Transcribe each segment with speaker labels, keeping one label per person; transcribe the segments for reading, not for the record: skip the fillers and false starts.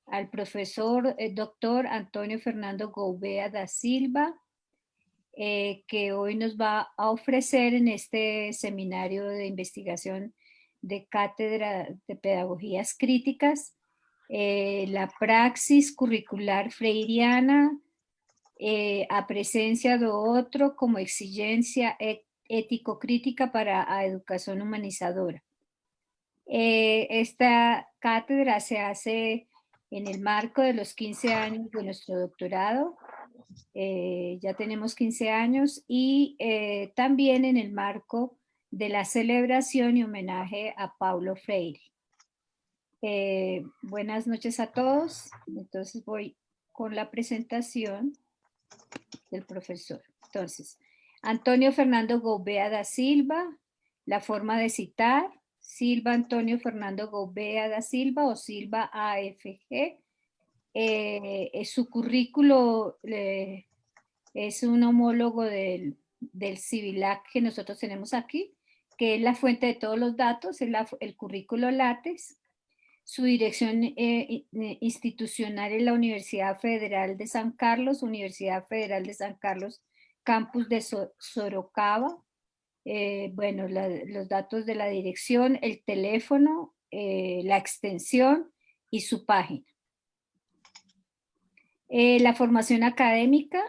Speaker 1: al profesor doctor Antonio Fernando Gouveia da Silva, que hoy nos va a ofrecer en este seminario de investigación de Cátedra de Pedagogías Críticas, la praxis curricular freiriana a presencia de otro como exigencia ético-crítica para a educación humanizadora. Esta cátedra se hace en el marco de los 15 años de nuestro doctorado. Ya tenemos 15 años y también en el marco de la celebración y homenaje a Paulo Freire. Buenas noches a todos. Entonces voy con la presentación del profesor. Entonces, Antonio Fernando Gouveia da Silva, la forma de citar, Silva Antonio Fernando Gouveia da Silva o Silva AFG. Su currículo es un homólogo del CIVILAC que nosotros tenemos aquí, que es la fuente de todos los datos, es el currículo LATEX. Su dirección institucional es la Universidad Federal de San Carlos, Universidad Federal de San Carlos, campus de Sorocaba. Bueno, los datos de la dirección, el teléfono, la extensión y su página. La formación académica.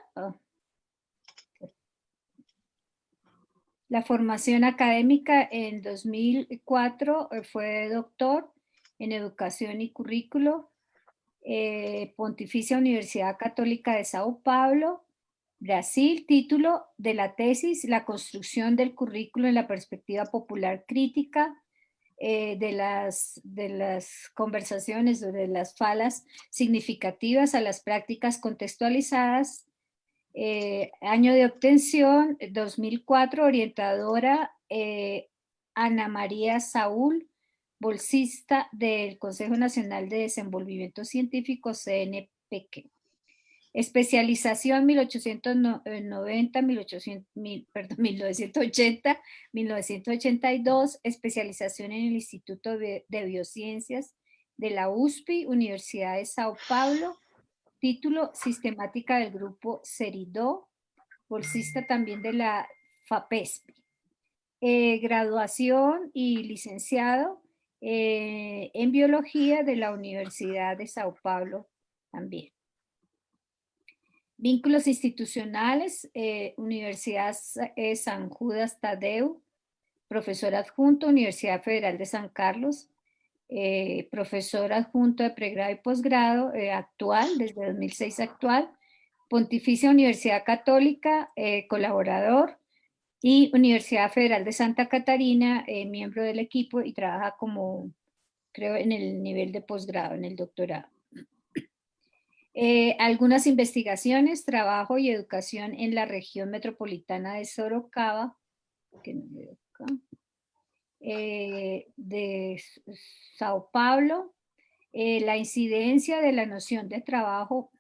Speaker 1: La formación académica en 2004 fue doctor en Educación y Currículo, Pontificia Universidad Católica de Sao Paulo, Brasil, título de la tesis, La construcción del currículo en la perspectiva popular crítica, de las conversaciones, de las falas significativas a las prácticas contextualizadas. Año de obtención, 2004, orientadora Ana María Saúl, bolsista del Consejo Nacional de Desenvolvimiento Científico, CNPq. Especialización 1980, 1982, especialización en el Instituto de Biociencias de la USP, Universidad de Sao Paulo, título sistemática del grupo Ceridó, bolsista también de la FAPESP. Graduación y licenciado en biología de la Universidad de Sao Paulo también. Vínculos institucionales, Universidad San Judas Tadeu, profesor adjunto, Universidad Federal de San Carlos, profesor adjunto de pregrado y posgrado, actual, desde 2006 actual, Pontificia Universidad Católica, colaborador, y Universidad Federal de Santa Catarina, miembro del equipo y trabaja como, creo, en el nivel de posgrado, en el doctorado. Algunas investigaciones, trabajo y educación en la región metropolitana de Sorocaba, que no veo acá, de Sao Paulo, la incidencia de la noción de trabajo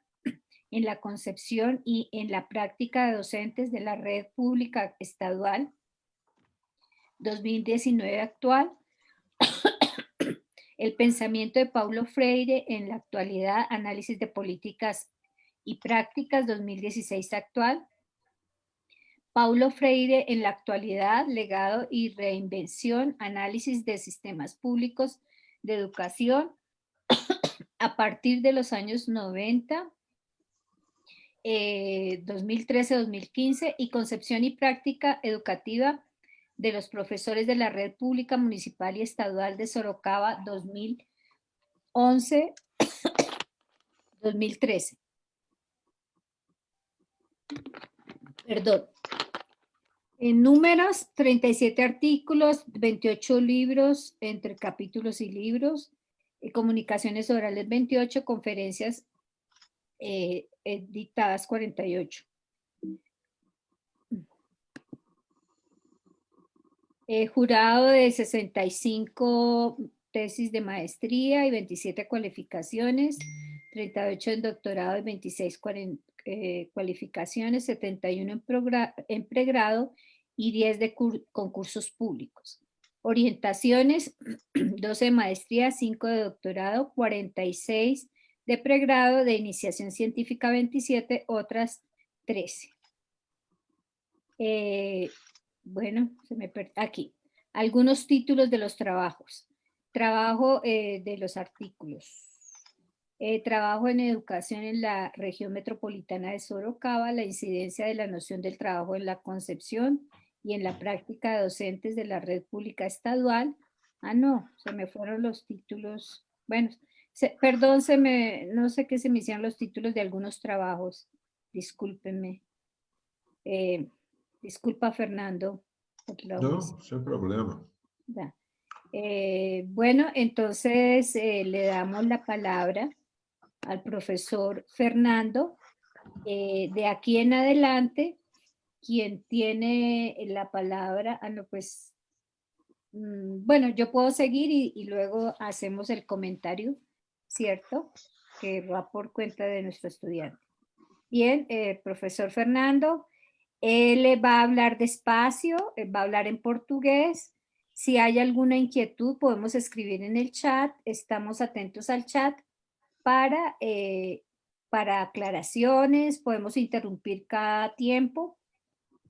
Speaker 1: en la concepción y en la práctica de docentes de la red pública estadual, 2019 actual, el pensamiento de Paulo Freire en la actualidad, análisis de políticas y prácticas, 2016 actual, Paulo Freire en la actualidad, legado y reinvención, análisis de sistemas públicos de educación a partir de los años 90, 2013-2015, y concepción y práctica educativa de los profesores de la red pública municipal y estadual de Sorocaba, 2011-2013. Perdón. En números, 37 artículos, 28 libros entre capítulos y libros, comunicaciones orales 28, conferencias dictadas 48. Jurado de 65 tesis de maestría y 27 cualificaciones, 38 en doctorado y 26 cualificaciones, 71 en pregrado y 10 de concursos públicos. Orientaciones, 12 de maestría, 5 de doctorado, 46 de pregrado, de iniciación científica 27, otras 13. Bueno, aquí. Algunos títulos de los trabajos. Trabajo de los artículos. Trabajo en educación en la región metropolitana de Sorocaba, la incidencia de la noción del trabajo en la concepción y en la práctica de docentes de la red pública estadual. Ah, no, se me fueron los títulos. Bueno, perdón, no sé qué se me hicieron los títulos de algunos trabajos. Discúlpenme. Disculpa, Fernando.
Speaker 2: No, sin problema.
Speaker 1: Bueno, entonces le damos la palabra al profesor Fernando. De aquí en adelante, quien tiene la palabra, pues, bueno, yo puedo seguir y luego hacemos el comentario, ¿cierto? Que va por cuenta de nuestro estudiante. Bien, profesor Fernando, él va a hablar despacio, va a hablar en portugués. Si hay alguna inquietud, podemos escribir en el chat. Estamos atentos al chat para aclaraciones. Podemos interrumpir cada tiempo,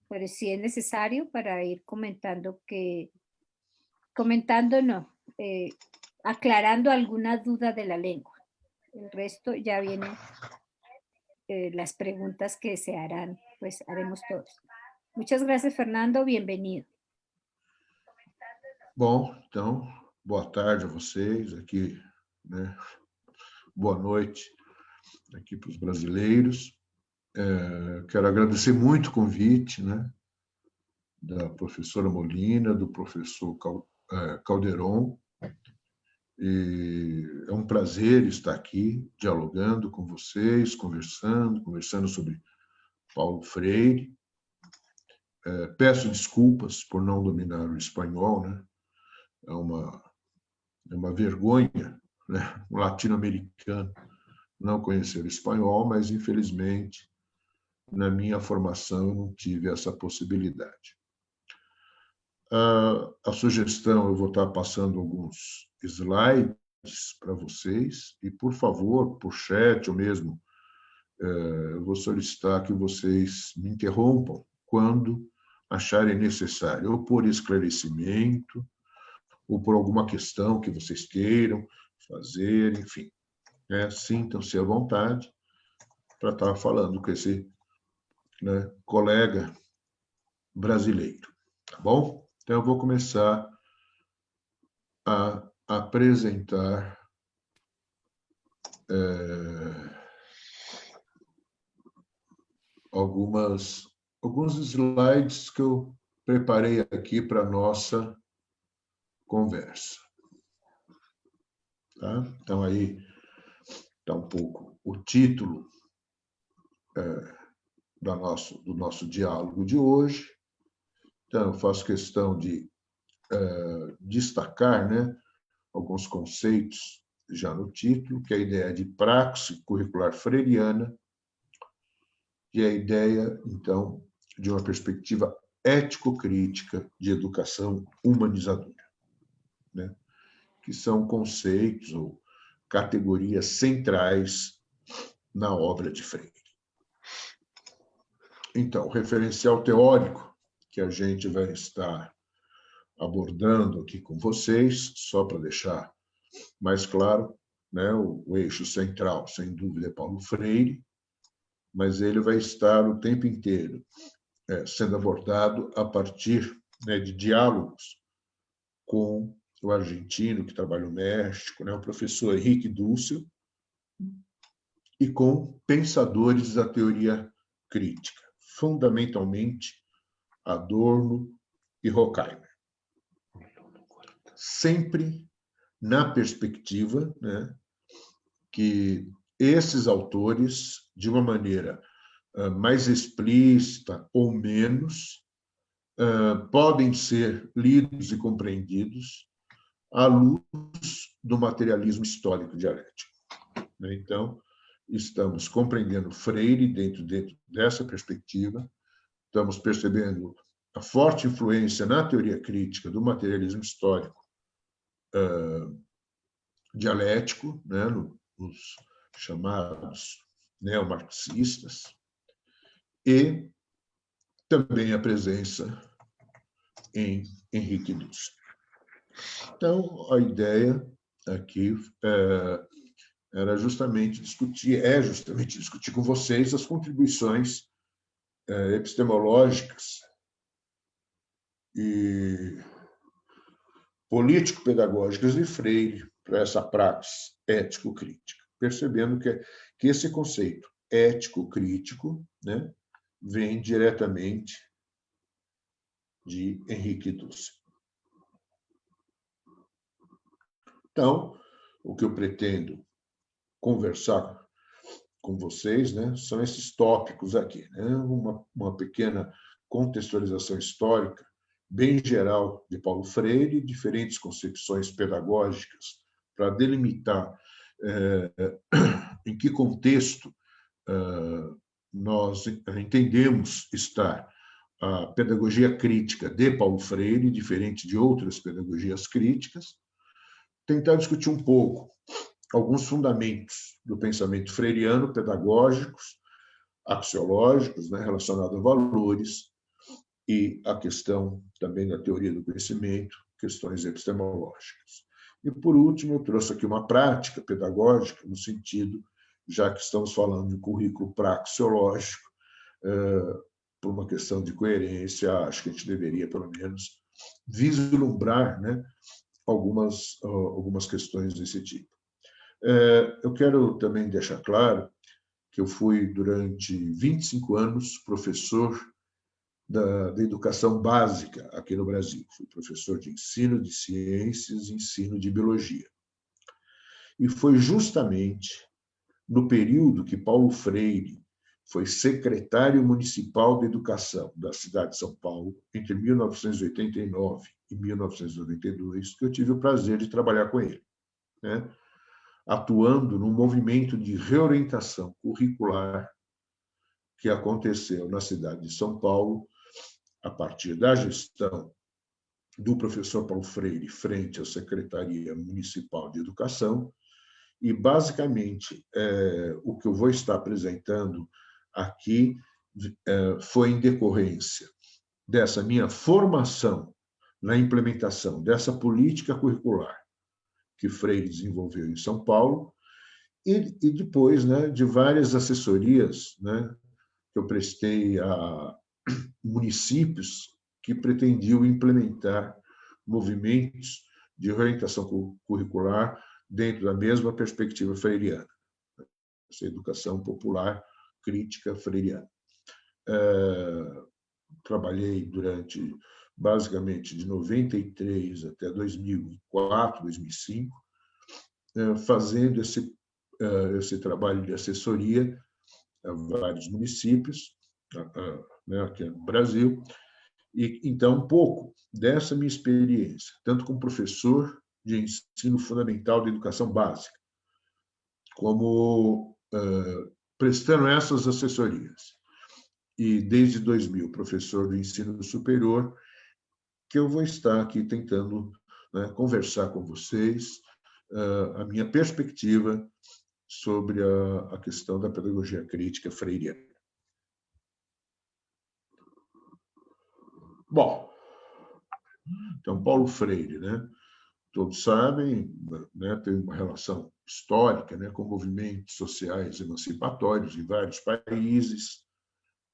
Speaker 1: pero si es necesario para ir aclarando alguna duda de la lengua. El resto ya vienen las preguntas que se harán, pues haremos todos. Muchas gracias, Fernando. Bienvenido.
Speaker 2: Bom, então, boa tarde a vocês aqui, né? Boa noite aqui para os brasileiros. Quero agradecer muito o convite, né? Da professora Molina, do professor Calderon. E é um prazer estar aqui dialogando com vocês, conversando sobre Paulo Freire. Peço desculpas por não dominar o espanhol, né? É uma vergonha, né? Um latino-americano não conhecer o espanhol, mas, infelizmente, na minha formação, eu não tive essa possibilidade. A sugestão, eu vou estar passando alguns slides para vocês, e, por favor, por chat ou mesmo, eu vou solicitar que vocês me interrompam quando acharem necessário, ou por esclarecimento, ou por alguma questão que vocês queiram fazer, enfim. Sintam-se à vontade para estar falando com esse, né, colega brasileiro, tá bom? Então, eu vou começar a apresentar alguns slides que eu preparei aqui para a nossa conversa. Tá? Então, aí está um pouco o título do nosso diálogo de hoje. Então, eu faço questão de destacar, né, alguns conceitos já no título, que é a ideia de praxe curricular freiriana e a ideia, então, de uma perspectiva ético-crítica de educação humanizadora, né, que são conceitos ou categorias centrais na obra de Freire. Então, o referencial teórico que a gente vai estar abordando aqui com vocês, só para deixar mais claro, né, o eixo central, sem dúvida, é Paulo Freire, mas ele vai estar o tempo inteiro sendo abordado a partir, né, de diálogos com o argentino que trabalha no México, né, o professor Henrique Dussel, e com pensadores da teoria crítica, fundamentalmente Adorno e Horkheimer. Sempre na perspectiva, né, que esses autores, de uma maneira mais explícita ou menos, podem ser lidos e compreendidos à luz do materialismo histórico dialético. Então, estamos compreendendo Freire dentro dessa perspectiva, estamos percebendo a forte influência na teoria crítica do materialismo histórico dialético, né, nos chamados neomarxistas, e também a presença em Henrique Dussel. Então, a ideia aqui era justamente discutir com vocês as contribuições epistemológicas e político-pedagógicas de Freire para essa praxis ético-crítica, percebendo que esse conceito ético-crítico, né, vem diretamente de Henrique Dussel. Então, o que eu pretendo conversar com vocês, né, são esses tópicos aqui, né, uma pequena contextualização histórica bem geral de Paulo Freire, diferentes concepções pedagógicas para delimitar em que contexto nós entendemos estar a pedagogia crítica de Paulo Freire, diferente de outras pedagogias críticas, tentar discutir um pouco alguns fundamentos do pensamento freiriano, pedagógicos, axiológicos, né, relacionados a valores, e a questão também da teoria do conhecimento, questões epistemológicas. E, por último, eu trouxe aqui uma prática pedagógica, no sentido, já que estamos falando de currículo praxeológico, por uma questão de coerência, acho que a gente deveria, pelo menos, vislumbrar, né, algumas questões desse tipo. Eu quero também deixar claro que eu fui, durante 25 anos, professor da educação básica aqui no Brasil. Fui professor de ensino de ciências e ensino de biologia. E foi justamente no período que Paulo Freire foi secretário municipal de educação da cidade de São Paulo, entre 1989 e 1992, que eu tive o prazer de trabalhar com ele, né, atuando num movimento de reorientação curricular que aconteceu na cidade de São Paulo, a partir da gestão do professor Paulo Freire frente à Secretaria Municipal de Educação, e, basicamente, o que eu vou estar apresentando aqui foi em decorrência dessa minha formação na implementação dessa política curricular que Freire desenvolveu em São Paulo, e depois, né, de várias assessorias, né, que eu prestei a municípios que pretendiam implementar movimentos de orientação curricular dentro da mesma perspectiva freiriana, essa educação popular crítica freiriana. Trabalhei durante, basicamente, de 93 até 2004, 2005, fazendo esse trabalho de assessoria a vários municípios, né, aqui no Brasil, e então um pouco dessa minha experiência, tanto como professor de ensino fundamental de educação básica, como prestando essas assessorias. E desde 2000, professor do ensino superior, que eu vou estar aqui tentando, né, conversar com vocês a minha perspectiva sobre a questão da pedagogia crítica freiriana. Bom, então, Paulo Freire, né, todos sabem, né, tem uma relação histórica, né, com movimentos sociais emancipatórios em vários países,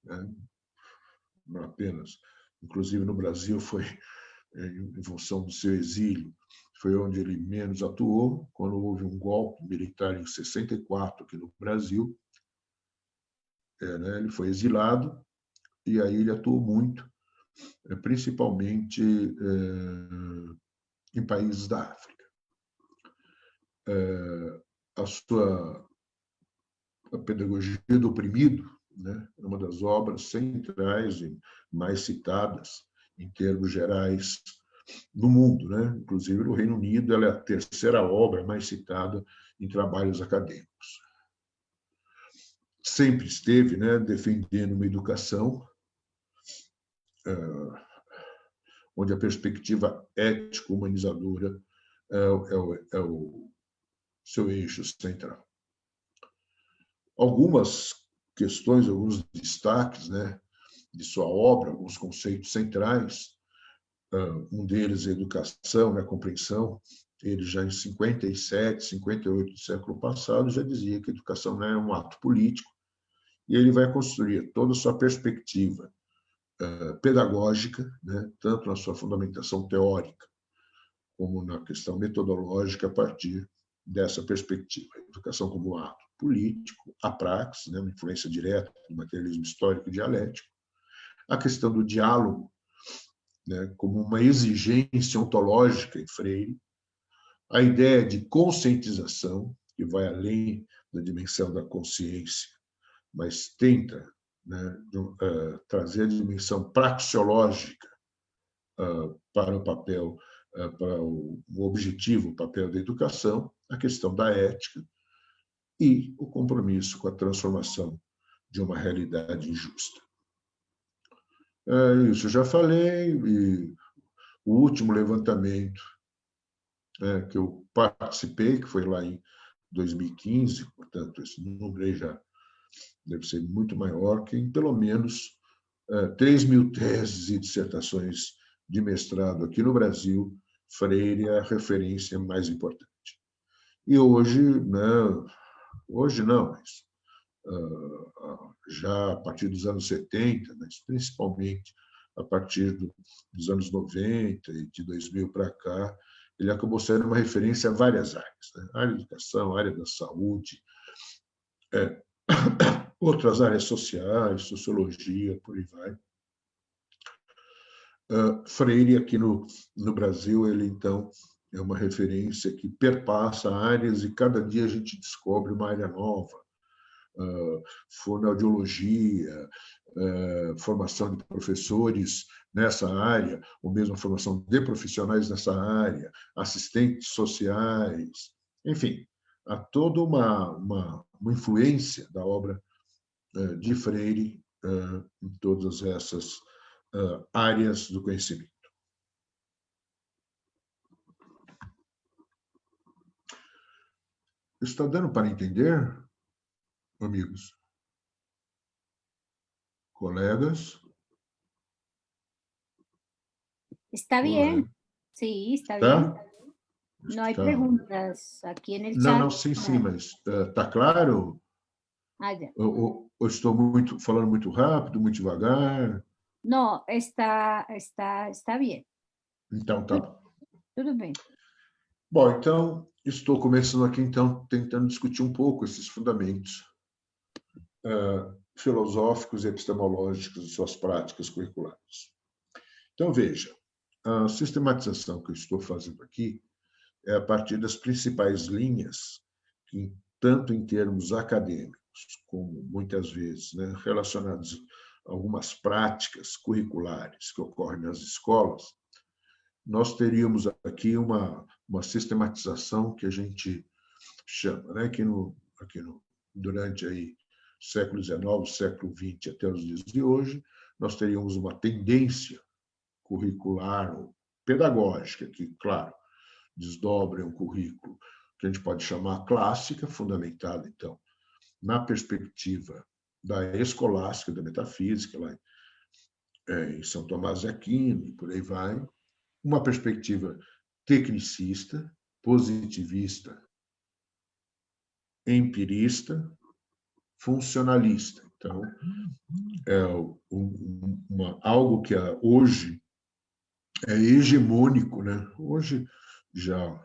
Speaker 2: né, não apenas, inclusive no Brasil, foi em função do seu exílio, foi onde ele menos atuou, quando houve um golpe militar em 64 aqui no Brasil, né, ele foi exilado, e aí ele atuou muito, principalmente em países da África. A pedagogia do oprimido, né, é uma das obras centrais e mais citadas em termos gerais no mundo, né? Inclusive no Reino Unido, ela é a terceira obra mais citada em trabalhos acadêmicos. Sempre esteve, né, defendendo uma educação onde a perspectiva ético-humanizadora é o seu eixo central. Algumas questões, alguns destaques, né, de sua obra, alguns conceitos centrais. Um deles é a educação, né, a compreensão. Ele já em 57, 58 do século passado já dizia que a educação não é um ato político, e ele vai construir toda a sua perspectiva pedagógica, né, tanto na sua fundamentação teórica como na questão metodológica, a partir dessa perspectiva. A educação como um ato político, a praxis, né, uma influência direta do materialismo histórico e dialético, a questão do diálogo, né, como uma exigência ontológica em Freire, a ideia de conscientização, que vai além da dimensão da consciência, mas tenta, né, trazer a dimensão praxeológica para o papel, para o objetivo, o papel da educação, a questão da ética e o compromisso com a transformação de uma realidade injusta. Isso eu já falei, e o último levantamento que eu participei, que foi lá em 2015, portanto, esse número aí já deve ser muito maior, que em pelo menos 3.000 teses e dissertações de mestrado aqui no Brasil, Freire é a referência mais importante. E hoje, né, hoje não, mas já a partir dos anos 70, mas principalmente a partir dos anos 90 e de 2000 para cá, ele acabou sendo uma referência a várias áreas, né? A área da educação, a área da saúde, outras áreas sociais, sociologia, por aí vai. Freire, aqui no Brasil, ele, então, é uma referência que perpassa áreas e cada dia a gente descobre uma área nova. Fonoaudiologia, formação de professores nessa área, ou mesmo a formação de profissionais nessa área, assistentes sociais, enfim, há toda uma influência da obra de Freire em todas essas áreas do conhecimento. Está dando para entender, amigos? Colegas?
Speaker 1: Está bien. Sí, está bien. No hay preguntas aquí en el chat.
Speaker 2: Não, sim, mas está claro?
Speaker 1: Ya.
Speaker 2: Ou estou falando muito rápido, muito devagar?
Speaker 1: No, está bien.
Speaker 2: Então, tá bom.
Speaker 1: Tudo bem.
Speaker 2: Bom, então, estou começando aqui, então, tentando discutir um pouco esses fundamentos filosóficos e epistemológicos de suas práticas curriculares. Então, veja, a sistematização que eu estou fazendo aqui é a partir das principais linhas, que, tanto em termos acadêmicos, como muitas vezes, né, relacionados a algumas práticas curriculares que ocorrem nas escolas, nós teríamos aqui uma sistematização que a gente chama, né, durante aí século XIX, século XX até os dias de hoje, nós teríamos uma tendência curricular ou pedagógica que, claro, desdobra um currículo que a gente pode chamar clássica, fundamentada, então, na perspectiva da escolástica, da metafísica, lá em São Tomás de Aquino, e por aí vai, uma perspectiva tecnicista, positivista, empirista, funcionalista. Então, é algo que hoje é hegemônico, né? Hoje, já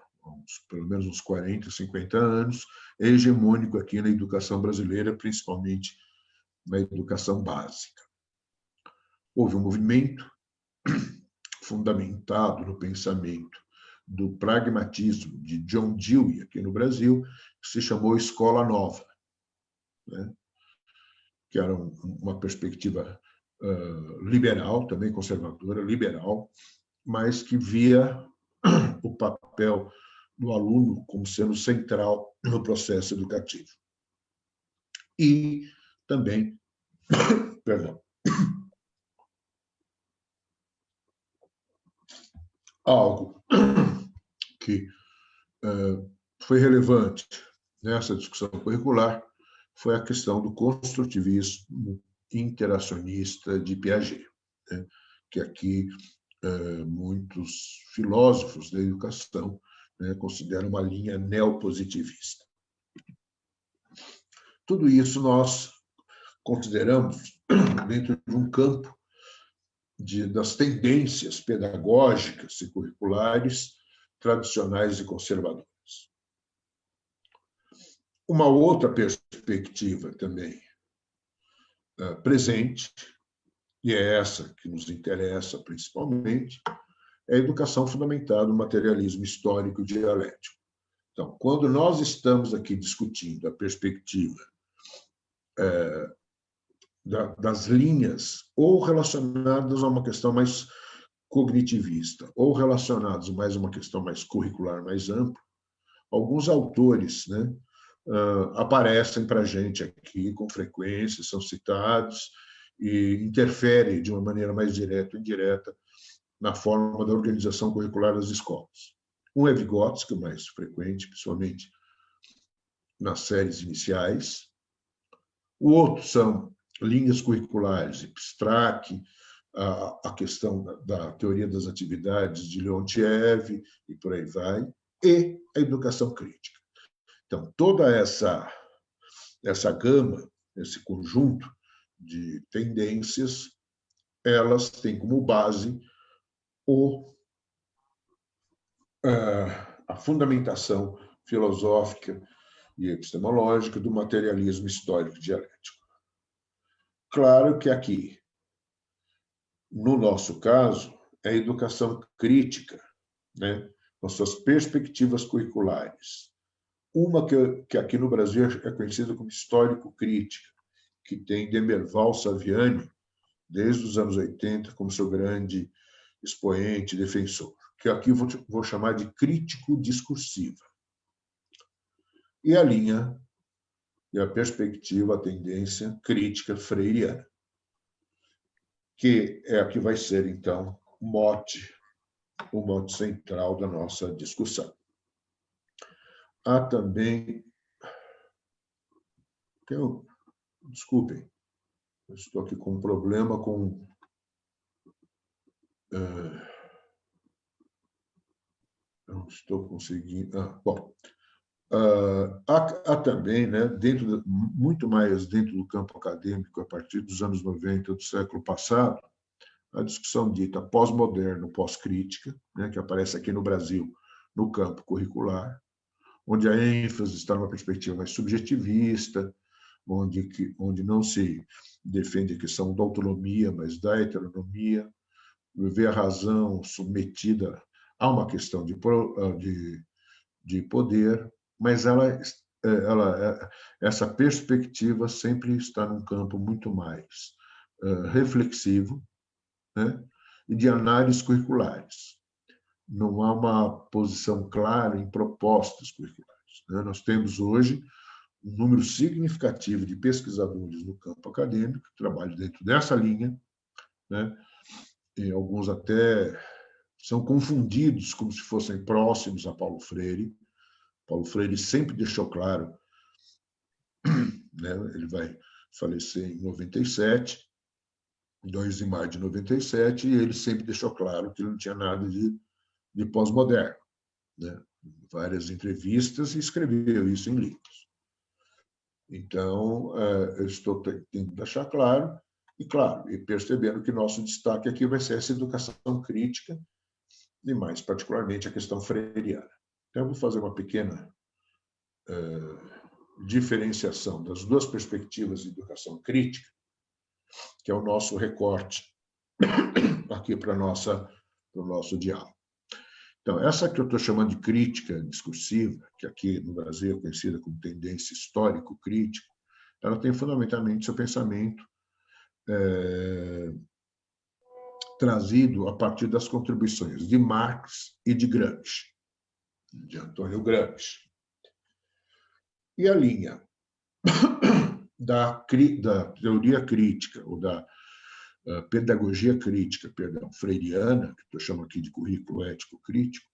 Speaker 2: pelo menos uns 40, 50 anos, é hegemônico aqui na educação brasileira, principalmente na educação básica. Houve um movimento fundamentado no pensamento do pragmatismo de John Dewey, aqui no Brasil, que se chamou Escola Nova, né? Que era uma perspectiva liberal, também conservadora, liberal, mas que via o papel do aluno como sendo central no processo educativo. E também, perdão, algo que foi relevante nessa discussão curricular foi a questão do construtivismo interacionista de Piaget, né? Que aqui muitos filósofos da educação, né, consideram uma linha neopositivista. Tudo isso nós consideramos dentro de um campo das tendências pedagógicas e curriculares tradicionais e conservadoras. Uma outra perspectiva também presente, e é essa que nos interessa principalmente, é a educação fundamentada no materialismo histórico e dialético. Então, quando nós estamos aqui discutindo a perspectiva das linhas ou relacionadas a uma questão mais cognitivista ou relacionadas mais a uma questão mais curricular, mais ampla, alguns autores, né, aparecem para a gente aqui com frequência, são citados e interferem de uma maneira mais direta ou indireta na forma da organização curricular das escolas. Um é Vygotsky, o mais frequente, principalmente nas séries iniciais. O outro são linhas curriculares, Strack, a questão da teoria das atividades de Leontiev, e por aí vai, e a educação crítica. Então, toda essa gama, esse conjunto de tendências, elas têm como base a fundamentação filosófica e epistemológica do materialismo histórico dialético. Claro que aqui, no nosso caso, é a educação crítica, né, com suas perspectivas curriculares. Uma que aqui no Brasil é conhecida como histórico-crítica, que tem Demerval Saviani, desde os anos 80, como seu grande expoente, defensor, que aqui vou chamar de crítico-discursiva. E a linha e a perspectiva, a tendência crítica freiriana, que é a que vai ser, então, o mote central da nossa discussão. Há também... Desculpem, eu estou aqui com um problema com... não estou conseguindo... bom. Há também, né, muito mais dentro do campo acadêmico, a partir dos anos 90 do século passado, a discussão dita pós-moderno, pós-crítica, né, que aparece aqui no Brasil no campo curricular, onde a ênfase está numa perspectiva mais subjetivista, onde não se defende a questão da autonomia, mas da heteronomia, vê a razão submetida a uma questão de poder, mas essa perspectiva sempre está num campo muito mais reflexivo, né, e de análises curriculares. Não há uma posição clara em propostas curriculares, né? Nós temos hoje um número significativo de pesquisadores no campo acadêmico que trabalham dentro dessa linha, né, e alguns até são confundidos como se fossem próximos a Paulo Freire. Paulo Freire sempre deixou claro, né, ele vai falecer em 97, 2 de maio de 97, e ele sempre deixou claro que ele não tinha nada de pós-moderno, né? Várias entrevistas, e escreveu isso em livros. Então, eu estou tentando deixar claro, e percebendo que nosso destaque aqui vai ser essa educação crítica, e mais particularmente a questão freiriana. Então, eu vou fazer uma pequena diferenciação das duas perspectivas de educação crítica, que é o nosso recorte aqui para o nosso diálogo. Então, essa que eu estou chamando de crítica discursiva, que aqui no Brasil é conhecida como tendência histórico-crítica, ela tem fundamentalmente seu pensamento trazido a partir das contribuições de Marx e de Gramsci, de Antônio Gramsci. E a linha da teoria crítica, ou da pedagogia crítica, perdão, freiriana, que eu chamo aqui de currículo ético crítico,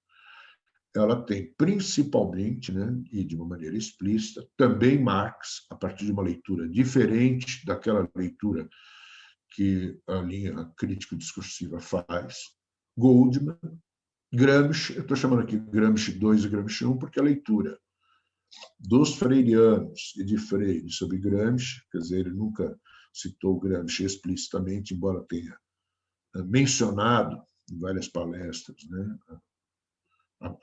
Speaker 2: ela tem principalmente, né, e de uma maneira explícita, também Marx, a partir de uma leitura diferente daquela leitura que a linha crítico-discursiva faz, Goldman, Gramsci, eu estou chamando aqui Gramsci 2 e Gramsci 1, porque a leitura dos freirianos e de Freire sobre Gramsci, quer dizer, ele nunca citou Gramsci explicitamente, embora tenha mencionado em várias palestras, né,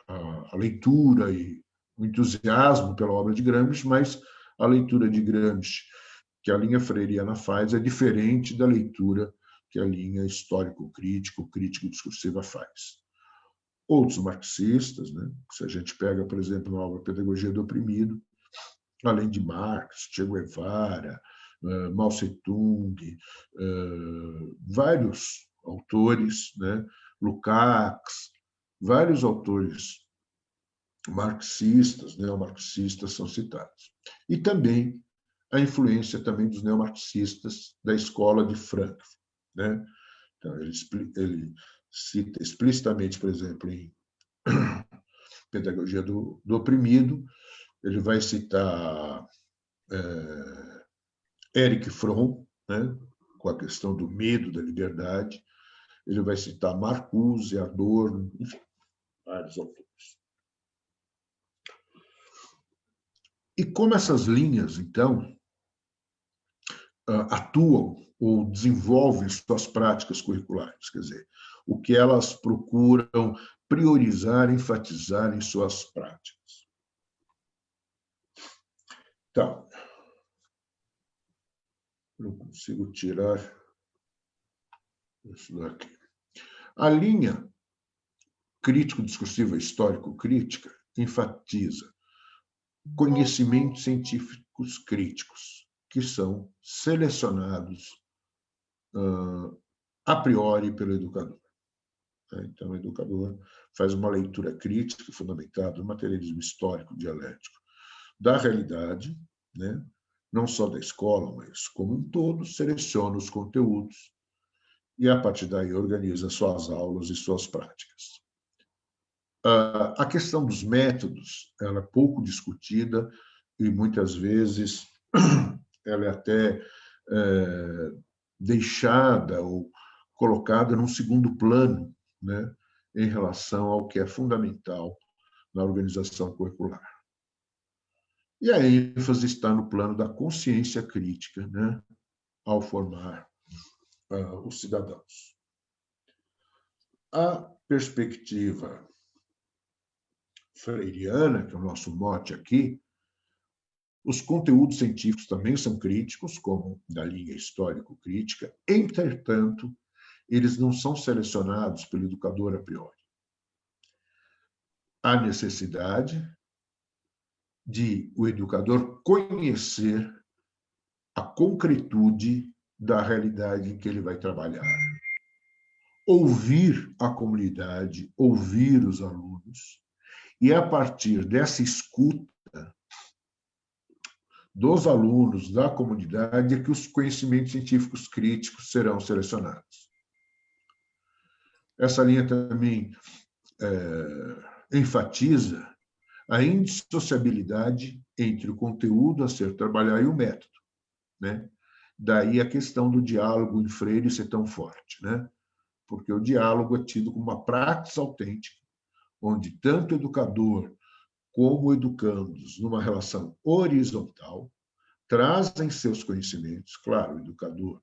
Speaker 2: a leitura e o entusiasmo pela obra de Gramsci, mas a leitura de Gramsci que a linha freiriana faz é diferente da leitura que a linha histórico-crítico, crítico-discursiva faz. Outros marxistas, né, se a gente pega, por exemplo, na obra Pedagogia do Oprimido, além de Marx, Che Guevara, Mao Tse-tung, vários autores, né, Lukács, vários autores marxistas, neomarxistas são citados. E também a influência também dos neomarxistas da escola de Frankfurt, né? Então, ele cita explicitamente, por exemplo, em Pedagogia do Oprimido, ele vai citar Erich Fromm, né, com a questão do medo da liberdade, ele vai citar Marcuse, Adorno, enfim, vários autores. E como essas linhas, então, atuam ou desenvolvem suas práticas curriculares, quer dizer, o que elas procuram priorizar, enfatizar em suas práticas. Então, não consigo tirar isso daqui. A linha crítico-discursiva histórico-crítica enfatiza conhecimentos científicos críticos, que são selecionados a priori pelo educador. Então, o educador faz uma leitura crítica fundamentada no materialismo histórico dialético da realidade, né? Não só da escola, mas como um todo, seleciona os conteúdos e, a partir daí, organiza suas aulas e suas práticas. A questão dos métodos ela é pouco discutida e, muitas vezes, ela é até deixada ou colocada num segundo plano, né, em relação ao que é fundamental na organização curricular. E a ênfase está no plano da consciência crítica, né, ao formar os cidadãos. A perspectiva freiriana, que é o nosso mote aqui, os conteúdos científicos também são críticos, como da linha histórico-crítica, entretanto, eles não são selecionados pelo educador a priori. Há necessidade de o educador conhecer a concretude da realidade em que ele vai trabalhar. Ouvir a comunidade, ouvir os alunos, e a partir dessa escuta dos alunos, da comunidade, é que os conhecimentos científicos críticos serão selecionados. Essa linha também enfatiza a indissociabilidade entre o conteúdo a ser trabalhado e o método, né? Daí a questão do diálogo em Freire ser tão forte, né? Porque o diálogo é tido como uma prática autêntica, onde tanto o educador como educandos, numa relação horizontal, trazem seus conhecimentos, claro, o educador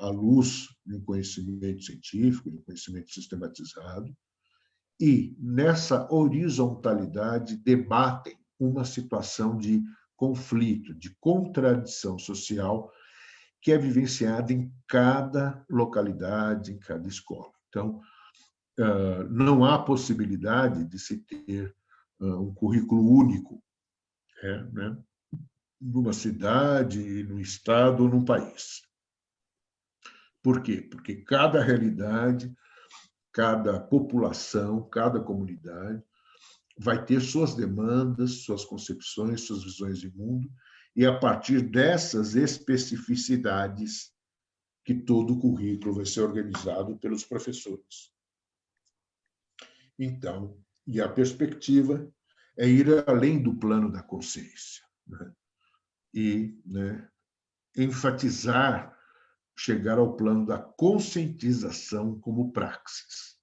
Speaker 2: à luz de um conhecimento científico, de um conhecimento sistematizado, e, nessa horizontalidade, debatem uma situação de conflito, de contradição social que é vivenciada em cada localidade, em cada escola. Então, não há possibilidade de se ter um currículo único, né, numa cidade, num estado ou num país. Por quê? Porque cada realidade, cada população, cada comunidade vai ter suas demandas, suas concepções, suas visões de mundo, e a partir dessas especificidades que todo o currículo vai ser organizado pelos professores. Então, e a perspectiva é ir além do plano da consciência, né? E, né, enfatizar, chegar ao plano da conscientização como praxis.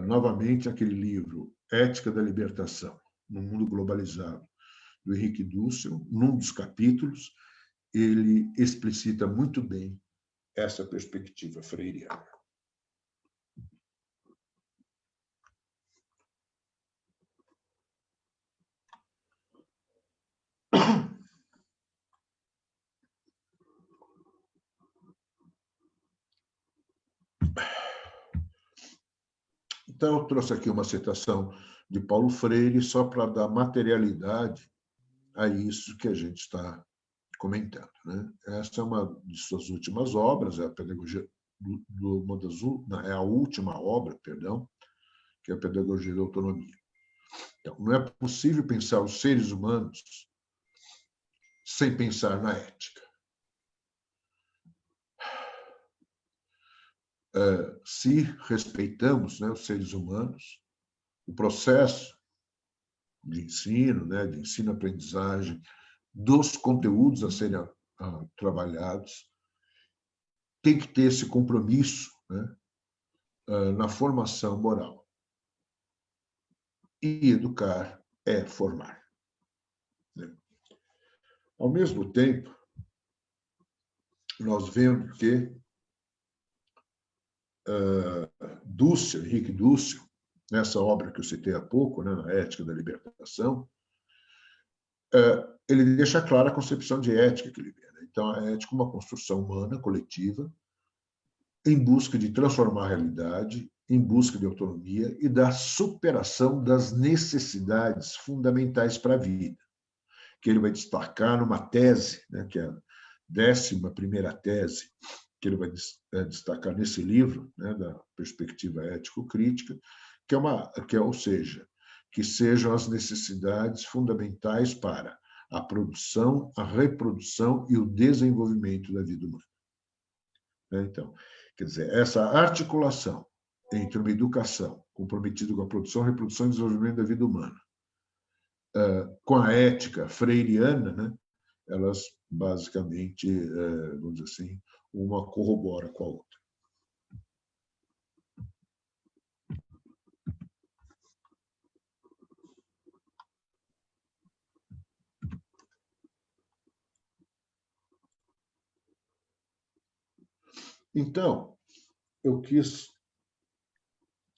Speaker 2: Novamente, aquele livro, Ética da Libertação, no Mundo Globalizado, do Henrique Dussel, num dos capítulos, ele explicita muito bem essa perspectiva freiriana. Então, eu trouxe aqui uma citação de Paulo Freire só para dar materialidade a isso que a gente está comentando, né? Essa é uma de suas últimas obras, é a pedagogia é a última obra, perdão, que é a Pedagogia da Autonomia. Então, não é possível pensar os seres humanos sem pensar na ética. Se respeitamos, né, os seres humanos, o processo de ensino, né, de ensino-aprendizagem, dos conteúdos a serem trabalhados, tem que ter esse compromisso, né, na formação moral. E educar é formar, né? Ao mesmo tempo, nós vemos que Dussel, Henrique Dussel, nessa obra que eu citei há pouco, né, na Ética da Libertação, ele deixa clara a concepção de ética que ele vê, né? Então, a ética é uma construção humana, coletiva, em busca de transformar a realidade, em busca de autonomia e da superação das necessidades fundamentais para a vida, que ele vai destacar numa tese, né, que é a 11ª tese, que ele vai destacar nesse livro, né, da perspectiva ético-crítica, ou seja, que sejam as necessidades fundamentais para a produção, a reprodução e o desenvolvimento da vida humana. Então, quer dizer, essa articulação entre uma educação comprometida com a produção, reprodução e desenvolvimento da vida humana, com a ética freiriana, né, elas basicamente, vamos dizer assim, uma corrobora com a outra. Então, eu quis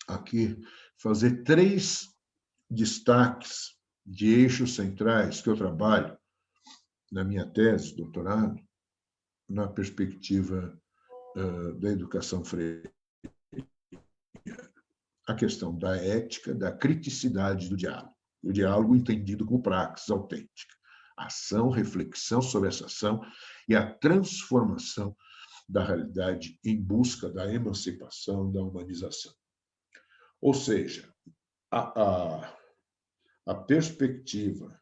Speaker 2: aqui fazer 3 destaques de eixos centrais que eu trabalho na minha tese de doutorado, na perspectiva da educação freiriana. A questão da ética, da criticidade do diálogo. O diálogo entendido como praxis autêntica. Ação, reflexão sobre essa ação e a transformação da realidade em busca da emancipação, da humanização. Ou seja, a perspectiva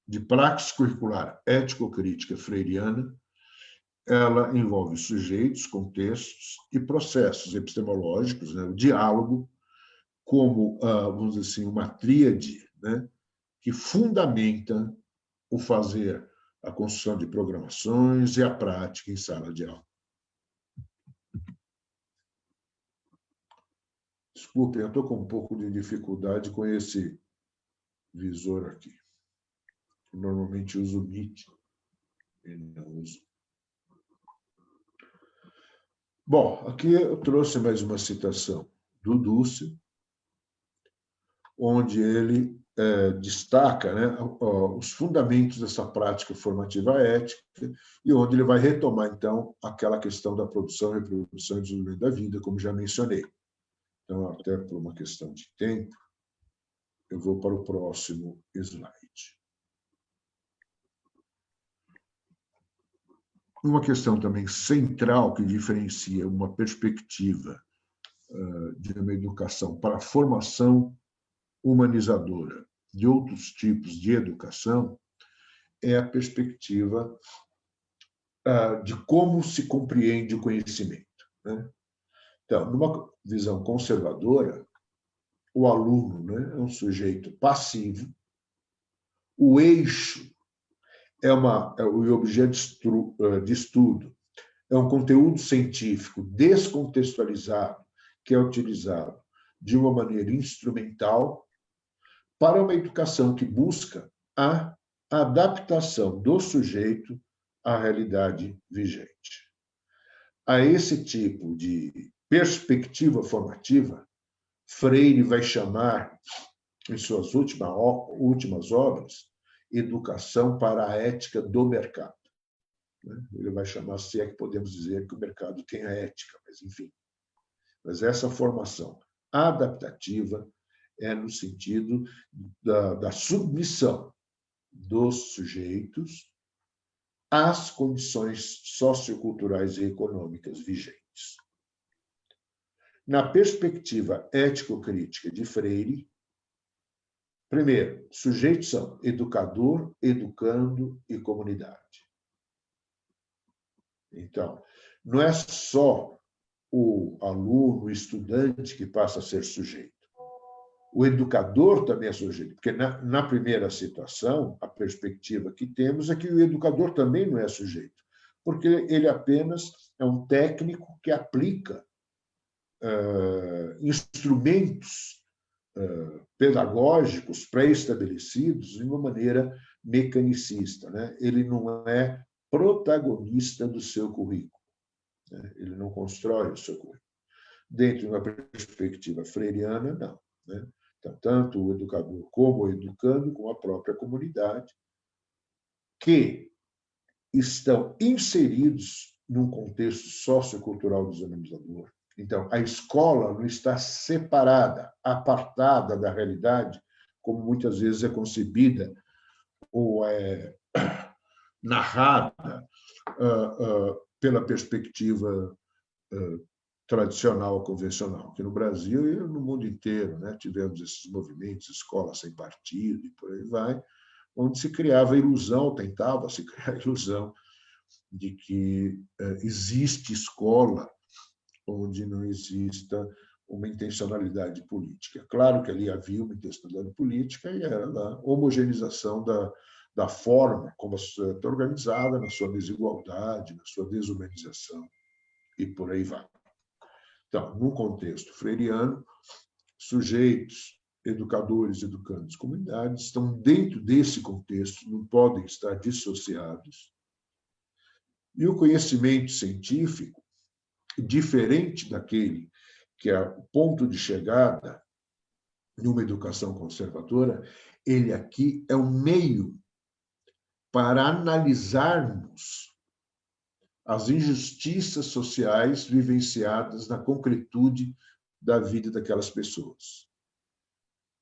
Speaker 2: de praxis curricular ético-crítica freiriana, ela envolve sujeitos, contextos e processos epistemológicos, né? O diálogo como, vamos dizer assim, uma tríade, né, que fundamenta o fazer, a construção de programações e a prática em sala de aula. Desculpem, eu estou com um pouco de dificuldade com esse visor aqui. Eu normalmente uso o Meet e não uso. Bom, aqui eu trouxe mais uma citação do Dussel, onde ele destaca, né, os fundamentos dessa prática formativa ética e onde ele vai retomar, então, aquela questão da produção, reprodução e desenvolvimento da vida, como já mencionei. Então, até por uma questão de tempo, eu vou para o próximo slide. Uma questão também central que diferencia uma perspectiva de uma educação para a formação humanizadora de outros tipos de educação é a perspectiva de como se compreende o conhecimento, né? Então, numa visão conservadora, o aluno, né, é um sujeito passivo, o eixo o objeto de estudo é um conteúdo científico descontextualizado que é utilizado de uma maneira instrumental para uma educação que busca a adaptação do sujeito à realidade vigente. A esse tipo de perspectiva formativa, Freire vai chamar, em suas últimas obras, Educação para a Ética do Mercado. Ele vai chamar, se é que podemos dizer que o mercado tem a ética, mas enfim. Mas essa formação adaptativa é no sentido da submissão dos sujeitos às condições socioculturais e econômicas vigentes. Na perspectiva ético-crítica de Freire, primeiro, sujeitos são educador, educando e comunidade. Então, não é só o aluno, o estudante que passa a ser sujeito. O educador também é sujeito, porque na primeira situação, a perspectiva que temos é que o educador também não é sujeito, porque ele apenas é um técnico que aplica instrumentos pedagógicos pré-estabelecidos de uma maneira mecanicista, né? Ele não é protagonista do seu currículo, né? Ele não constrói o seu currículo. Dentro de uma perspectiva freiriana, não, né? Então, tanto o educador como o educando, com a própria comunidade, que estão inseridos num contexto sociocultural desorganizador. Então, a escola não está separada, apartada da realidade, como muitas vezes é concebida ou é narrada pela perspectiva tradicional, convencional, que no Brasil e no mundo inteiro, né, tivemos esses movimentos, escola sem partido e por aí vai, onde se criava a ilusão, tentava-se criar a ilusão de que existe escola onde não exista uma intencionalidade política. Claro que ali havia uma intencionalidade política e era a homogeneização da forma como a sociedade está organizada, na sua desigualdade, na sua desumanização e por aí vai. Então, no contexto freiriano, sujeitos, educadores, educandos, comunidades estão dentro desse contexto, não podem estar dissociados. E o conhecimento científico, diferente daquele que é o ponto de chegada numa educação conservadora, ele aqui é um meio para analisarmos as injustiças sociais vivenciadas na concretude da vida daquelas pessoas.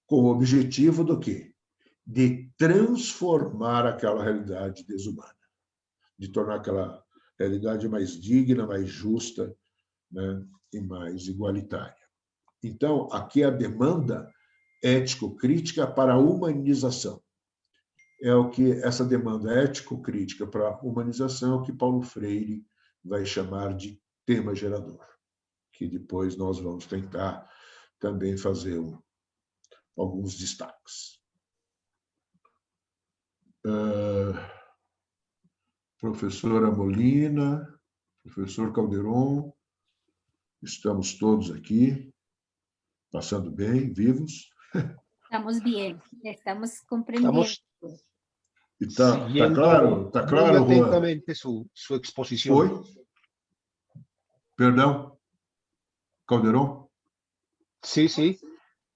Speaker 2: Com o objetivo do quê? De transformar aquela realidade desumana, de tornar aquela realidade mais digna, mais justa, né, e mais igualitária. Então, aqui a demanda ético-crítica para a humanização. É o que essa demanda ético-crítica para a humanização é o que Paulo Freire vai chamar de tema gerador, que depois nós vamos tentar também fazer alguns destaques. Professora Molina, professor Calderon, estamos todos aqui, passando bem, vivos.
Speaker 1: Estamos bem, estamos compreendendo.
Speaker 2: Está
Speaker 3: Siguiendo
Speaker 2: claro,
Speaker 3: muy
Speaker 2: Juan?
Speaker 3: atentamente su exposición.
Speaker 2: Oi? Perdão? Calderon?
Speaker 3: Sí, sí,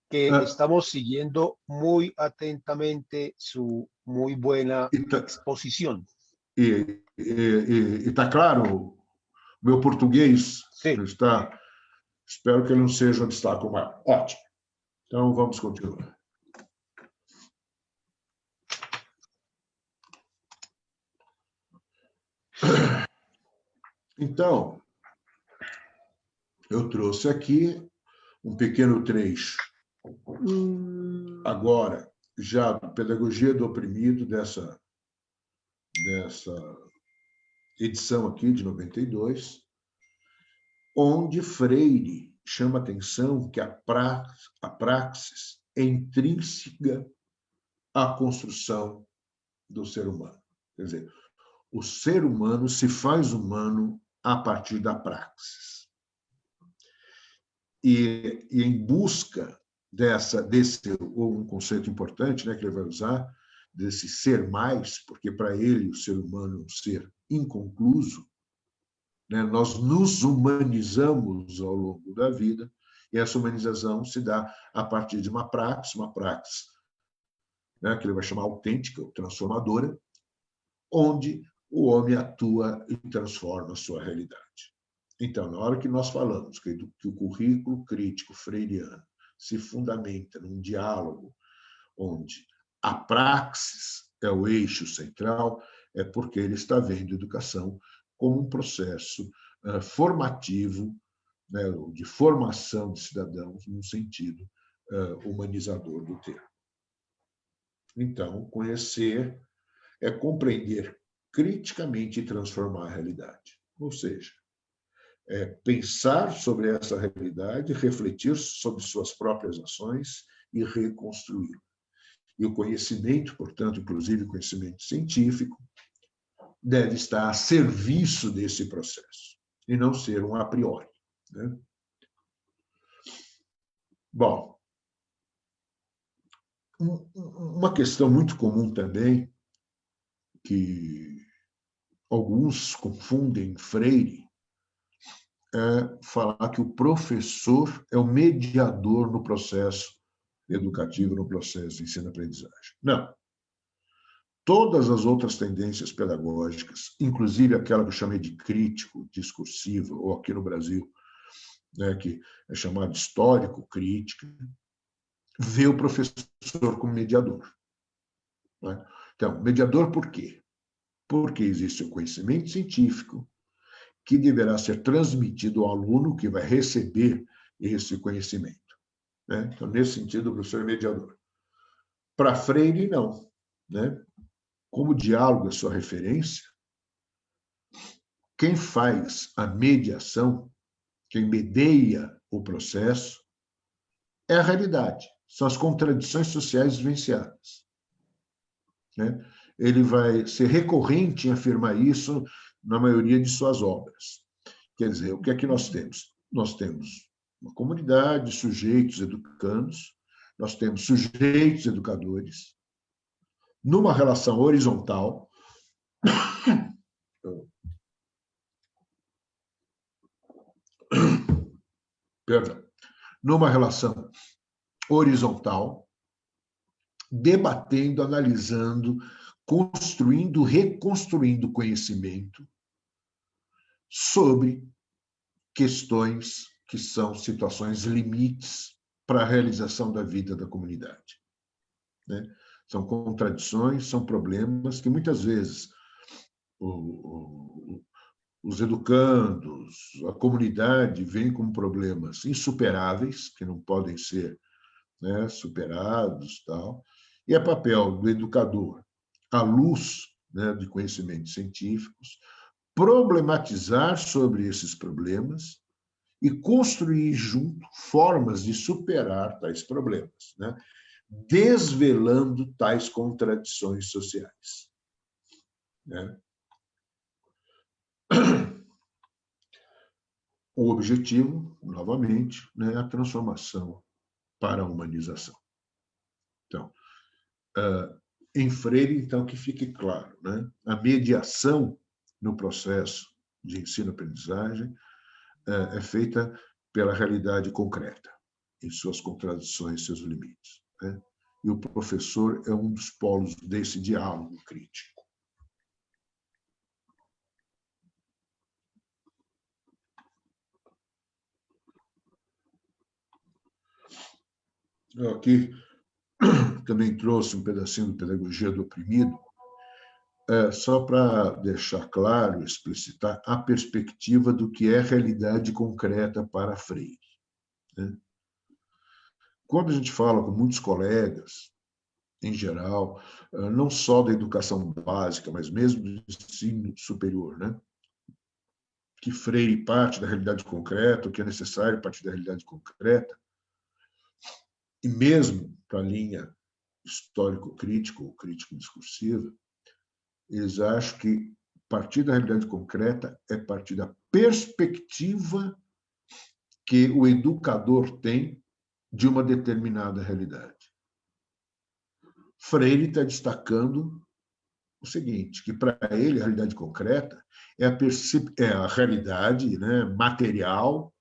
Speaker 3: que
Speaker 2: Ah.
Speaker 3: estamos siguiendo muy atentamente su muy buena exposición.
Speaker 2: E está claro? Meu português
Speaker 3: Sí.
Speaker 2: está... Espero que ele não seja um destaque maior. Ótimo. Então, vamos continuar. Então, eu trouxe aqui um pequeno trecho, agora, já da Pedagogia do Oprimido, dessa dessa edição aqui de 92, onde Freire chama a atenção que a praxis é intrínseca à construção do ser humano. Quer dizer, o ser humano se faz humano a partir da praxis. E em busca desse um conceito importante, né, que ele vai usar, desse ser mais, porque para ele o ser humano é um ser inconcluso, né? Nós nos humanizamos ao longo da vida, e essa humanização se dá a partir de uma praxis, né, que ele vai chamar autêntica ou transformadora, onde o homem atua e transforma a sua realidade. Então, na hora que nós falamos que o currículo crítico freiriano se fundamenta num diálogo onde a praxis é o eixo central, é porque ele está vendo a educação como um processo formativo, né, de formação de cidadãos, num sentido humanizador do termo. Então, conhecer é compreender criticamente e transformar a realidade. Ou seja, é pensar sobre essa realidade, refletir sobre suas próprias ações e reconstruí-la. E o conhecimento, portanto, inclusive o conhecimento científico, deve estar a serviço desse processo, e não ser um a priori, né? Bom, uma questão muito comum também, que alguns confundem Freire, é falar que o professor é o mediador no processo educativo, no processo de ensino-aprendizagem. Não. Todas as outras tendências pedagógicas, inclusive aquela que eu chamei de crítico, discursiva, ou aqui no Brasil, né, que é chamada histórico-crítica, vê o professor como mediador. Né? Então, mediador por quê? Porque existe o conhecimento científico que deverá ser transmitido ao aluno que vai receber esse conhecimento. Né? Então, nesse sentido, o professor é mediador. Para Freire, não. Né? Como o diálogo é sua referência, quem faz a mediação, quem medeia o processo, é a realidade, são as contradições sociais vivenciadas. Né? Ele vai ser recorrente em afirmar isso na maioria de suas obras. Quer dizer, o que é que nós temos? Nós temos uma comunidade, sujeitos educandos, nós temos sujeitos educadores, numa relação horizontal, perdão, numa relação horizontal, debatendo, analisando, construindo, reconstruindo conhecimento sobre questões que são situações limites para a realização da vida da comunidade. Né? São contradições, são problemas que muitas vezes os educandos, a comunidade veem como problemas insuperáveis, que não podem ser, né, superados, tal. E é papel do educador, à luz, né, de conhecimentos científicos, problematizar sobre esses problemas e construir junto formas de superar tais problemas, né, desvelando tais contradições sociais. Né? O objetivo, novamente, né, é a transformação para a humanização. Então, em Freire, então, que fique claro, né, a mediação no processo de ensino-aprendizagem é feita pela realidade concreta, em suas contradições, seus limites. Né? E o professor é um dos polos desse diálogo crítico. Eu aqui também trouxe um pedacinho do Pedagogia do Oprimido, só para deixar claro, explicitar a perspectiva do que é realidade concreta para Freire. Né? Quando a gente fala com muitos colegas em geral, não só da educação básica, mas mesmo do ensino superior, né? Que Freire parte da realidade concreta, o que é necessário partir da realidade concreta, e mesmo para a linha histórico-crítico ou crítico-discursiva, eles acham que partir da realidade concreta é partir da perspectiva que o educador tem de uma determinada realidade. Freire está destacando o seguinte, que para ele a realidade concreta é a realidade, né, material,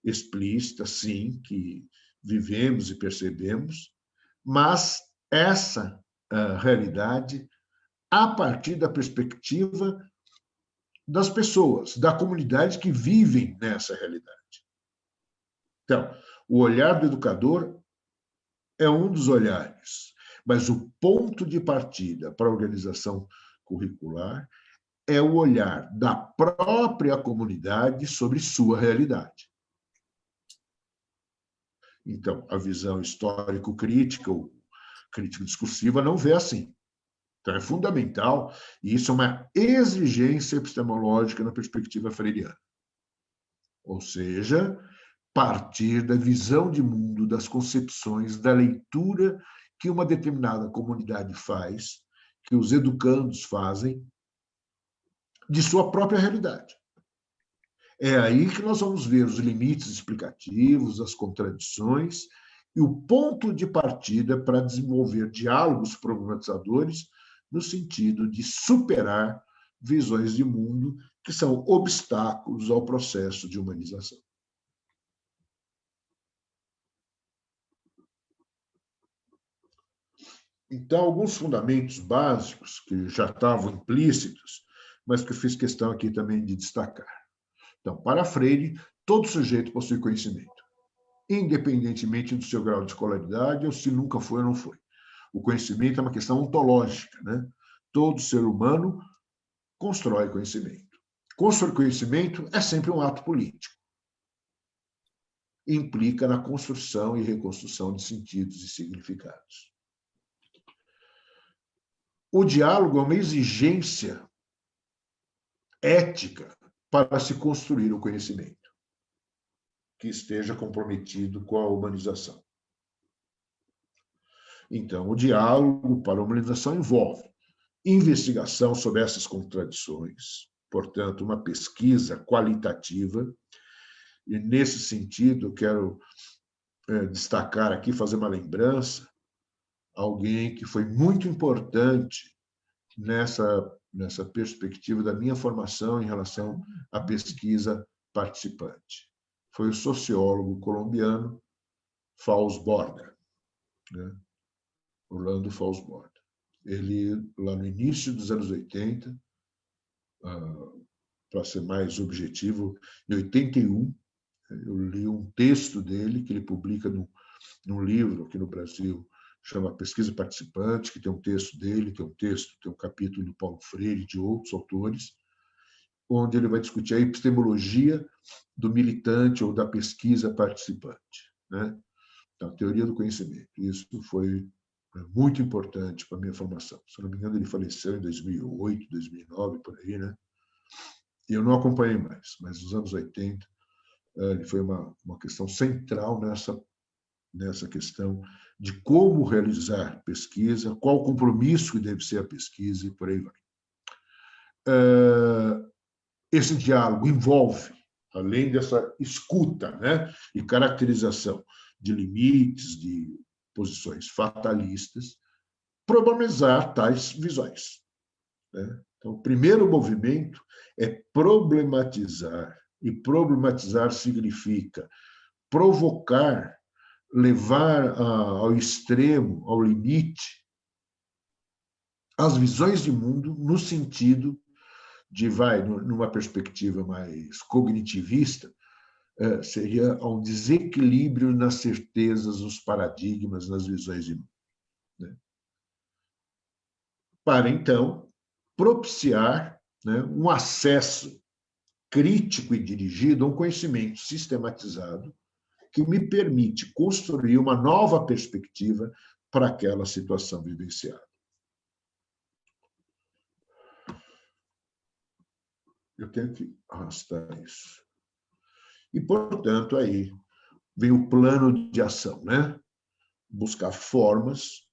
Speaker 2: explícita, sim, que vivemos e percebemos, mas essa realidade a partir da perspectiva das pessoas, da comunidade que vivem nessa realidade. Então, o olhar do educador é um dos olhares, mas o ponto de partida para a organização curricular é o olhar da própria comunidade sobre sua realidade. Então, a visão histórico-crítica ou crítico-discursiva não vê assim. Então, é fundamental, e isso é uma exigência epistemológica na perspectiva freiriana. Ou seja, partir da visão de mundo, das concepções, da leitura que uma determinada comunidade faz, que os educandos fazem, de sua própria realidade. É aí que nós vamos ver os limites explicativos, as contradições e o ponto de partida para desenvolver diálogos problematizadores no sentido de superar visões de mundo que são obstáculos ao processo de humanização. Então, alguns fundamentos básicos que já estavam implícitos, mas que eu fiz questão aqui também de destacar. Então, para Freire, todo sujeito possui conhecimento, independentemente do seu grau de escolaridade ou se nunca foi ou não foi. O conhecimento é uma questão ontológica, né? Todo ser humano constrói conhecimento. Construir conhecimento é sempre um ato político. Implica na construção e reconstrução de sentidos e significados. O diálogo é uma exigência ética para se construir o conhecimento que esteja comprometido com a humanização. Então, o diálogo para a humanização envolve investigação sobre essas contradições, portanto, uma pesquisa qualitativa, e nesse sentido, eu quero destacar aqui, fazer uma lembrança, alguém que foi muito importante nessa perspectiva da minha formação em relação à pesquisa participante. Foi o sociólogo colombiano Fausto Borda, né? Orlando Fausto Borda. Ele, lá no início dos anos 80, para ser mais objetivo, em 81, eu li um texto dele que ele publica num livro aqui no Brasil, chama Pesquisa Participante, que tem um texto dele, tem um capítulo do Paulo Freire e de outros autores, onde ele vai discutir a epistemologia do militante ou da pesquisa participante, né? A teoria do conhecimento. Isso foi muito importante para a minha formação. Se não me engano, ele faleceu em 2008, 2009, por aí, né? E eu não acompanhei mais, mas nos anos 80 ele foi uma questão central nessa questão de como realizar pesquisa, qual o compromisso que deve ser a pesquisa e por aí vai. Esse diálogo envolve, além dessa escuta, né, e caracterização de limites, de posições fatalistas, problematizar tais visões, né? Então, o primeiro movimento é problematizar, e problematizar significa provocar, levar ao extremo, ao limite, as visões de mundo no sentido de, numa perspectiva mais cognitivista, seria um desequilíbrio nas certezas, nos paradigmas, nas visões de mundo, né? Para, então, propiciar, né, um acesso crítico e dirigido a um conhecimento sistematizado que me permite construir uma nova perspectiva para aquela situação vivenciada. Eu tenho que arrastar isso. E, portanto, aí vem o plano de ação, né? Buscar formas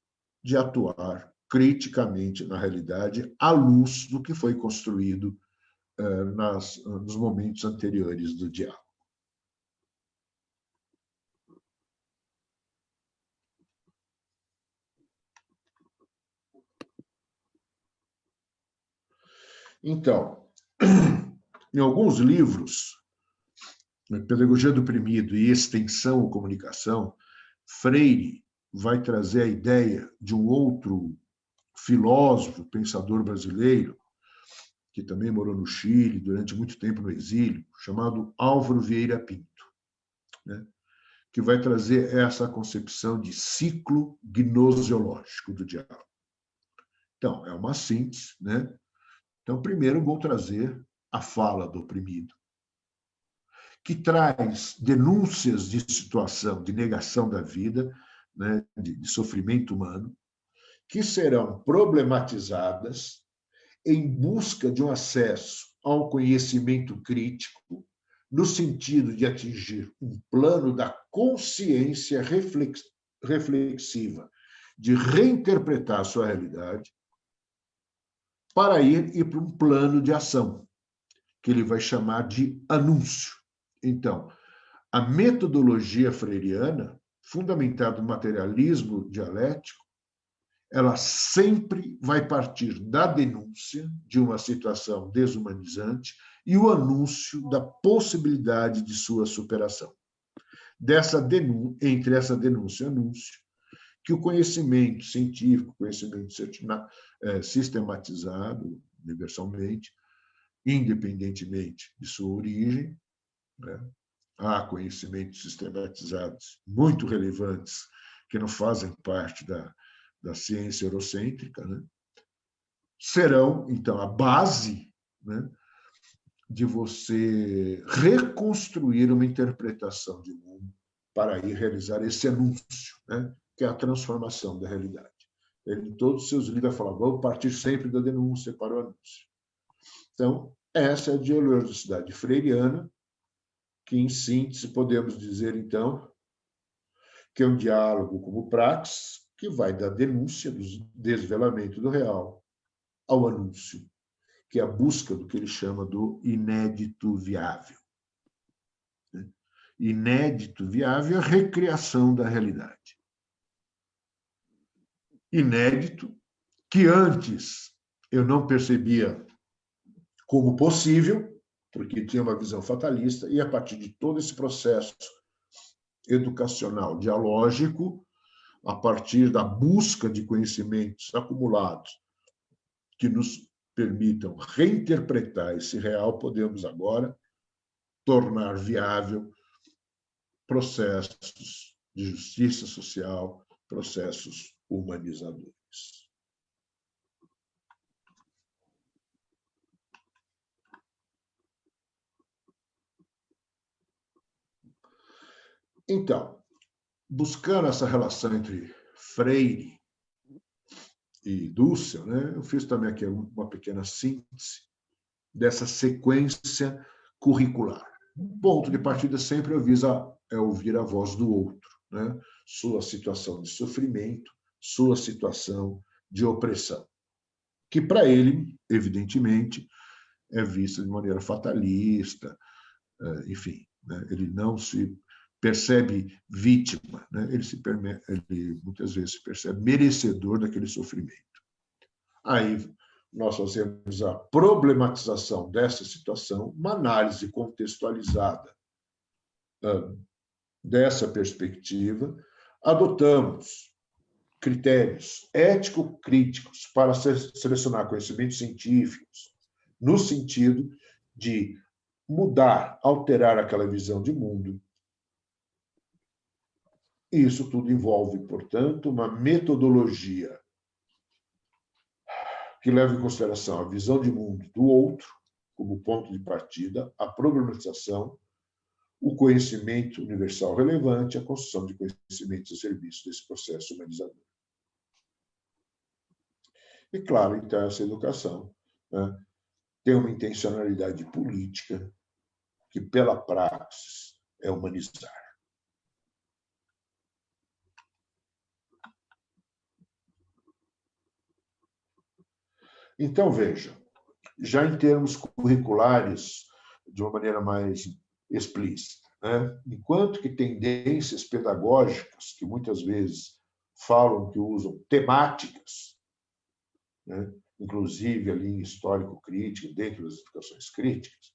Speaker 2: de atuar criticamente na realidade à luz do que foi construído nos momentos anteriores do diálogo. Então, em alguns livros, Pedagogia do Oprimido e Extensão ou Comunicação, Freire vai trazer a ideia de um outro filósofo, pensador brasileiro, que também morou no Chile durante muito tempo no exílio, chamado Álvaro Vieira Pinto, né? Que vai trazer essa concepção de ciclo gnosiológico do diálogo. Então, é uma síntese, né? Então, primeiro vou trazer a fala do oprimido, que traz denúncias de situação de negação da vida, né, de sofrimento humano, que serão problematizadas em busca de um acesso ao conhecimento crítico, no sentido de atingir um plano da consciência reflexiva, de reinterpretar a sua realidade, para ir para um plano de ação, que ele vai chamar de anúncio. Então, a metodologia freiriana, fundamentada no materialismo dialético, ela sempre vai partir da denúncia de uma situação desumanizante e o anúncio da possibilidade de sua superação. Entre essa denúncia e anúncio, que o conhecimento científico, conhecimento sistematizado universalmente, independentemente de sua origem, né? Há conhecimentos sistematizados muito relevantes que não fazem parte da ciência eurocêntrica, né? Serão, então, a base, né, de você reconstruir uma interpretação de mundo para ir realizar esse anúncio, né, que é a transformação da realidade. Ele, em todos os seus livros, fala, vamos partir sempre da denúncia para o anúncio. Então, essa é a dialogicidade freiriana, que, em síntese, podemos dizer, então, que é um diálogo como praxis, que vai da denúncia, do desvelamento do real, ao anúncio, que é a busca do que ele chama do inédito viável. Inédito viável é a recriação da realidade. Inédito, que antes eu não percebia como possível, porque tinha uma visão fatalista, e a partir de todo esse processo educacional dialógico, a partir da busca de conhecimentos acumulados que nos permitam reinterpretar esse real, podemos agora tornar viável processos de justiça social, processos humanizadores. Então, buscando essa relação entre Freire e Dussel, né, eu fiz também aqui uma pequena síntese dessa sequência curricular. O ponto de partida sempre é ouvir a voz do outro, né? Sua situação de sofrimento, sua situação de opressão, que para ele, evidentemente, é vista de maneira fatalista, enfim, né? Ele não se percebe vítima, né? Ele muitas vezes se percebe merecedor daquele sofrimento. Aí nós fazemos a problematização dessa situação, uma análise contextualizada dessa perspectiva, adotamos critérios ético-críticos para selecionar conhecimentos científicos, no sentido de mudar, alterar aquela visão de mundo. Isso tudo envolve, portanto, uma metodologia que leva em consideração a visão de mundo do outro como ponto de partida, a problematização, o conhecimento universal relevante, a construção de conhecimentos a serviço desse processo humanizador. E, claro, então, essa educação, né, tem uma intencionalidade política que, pela praxis, é humanizar. Então, veja, já em termos curriculares, de uma maneira mais explícita, né? Enquanto que tendências pedagógicas, que muitas vezes falam que usam temáticas, né? Inclusive a linha histórico-crítica, dentro das educações críticas,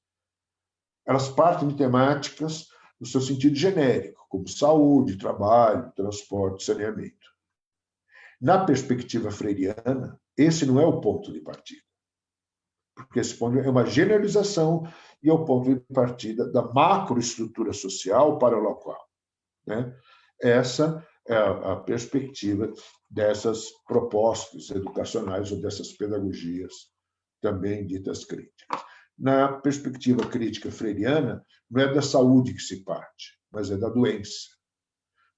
Speaker 2: elas partem de temáticas no seu sentido genérico, como saúde, trabalho, transporte, saneamento. Na perspectiva freiriana, esse não é o ponto de partida, porque esse ponto é uma generalização e é o ponto de partida da macroestrutura social para o local, né? Essa é a perspectiva dessas propostas educacionais ou dessas pedagogias também ditas críticas. Na perspectiva crítica freiriana, não é da saúde que se parte, mas é da doença.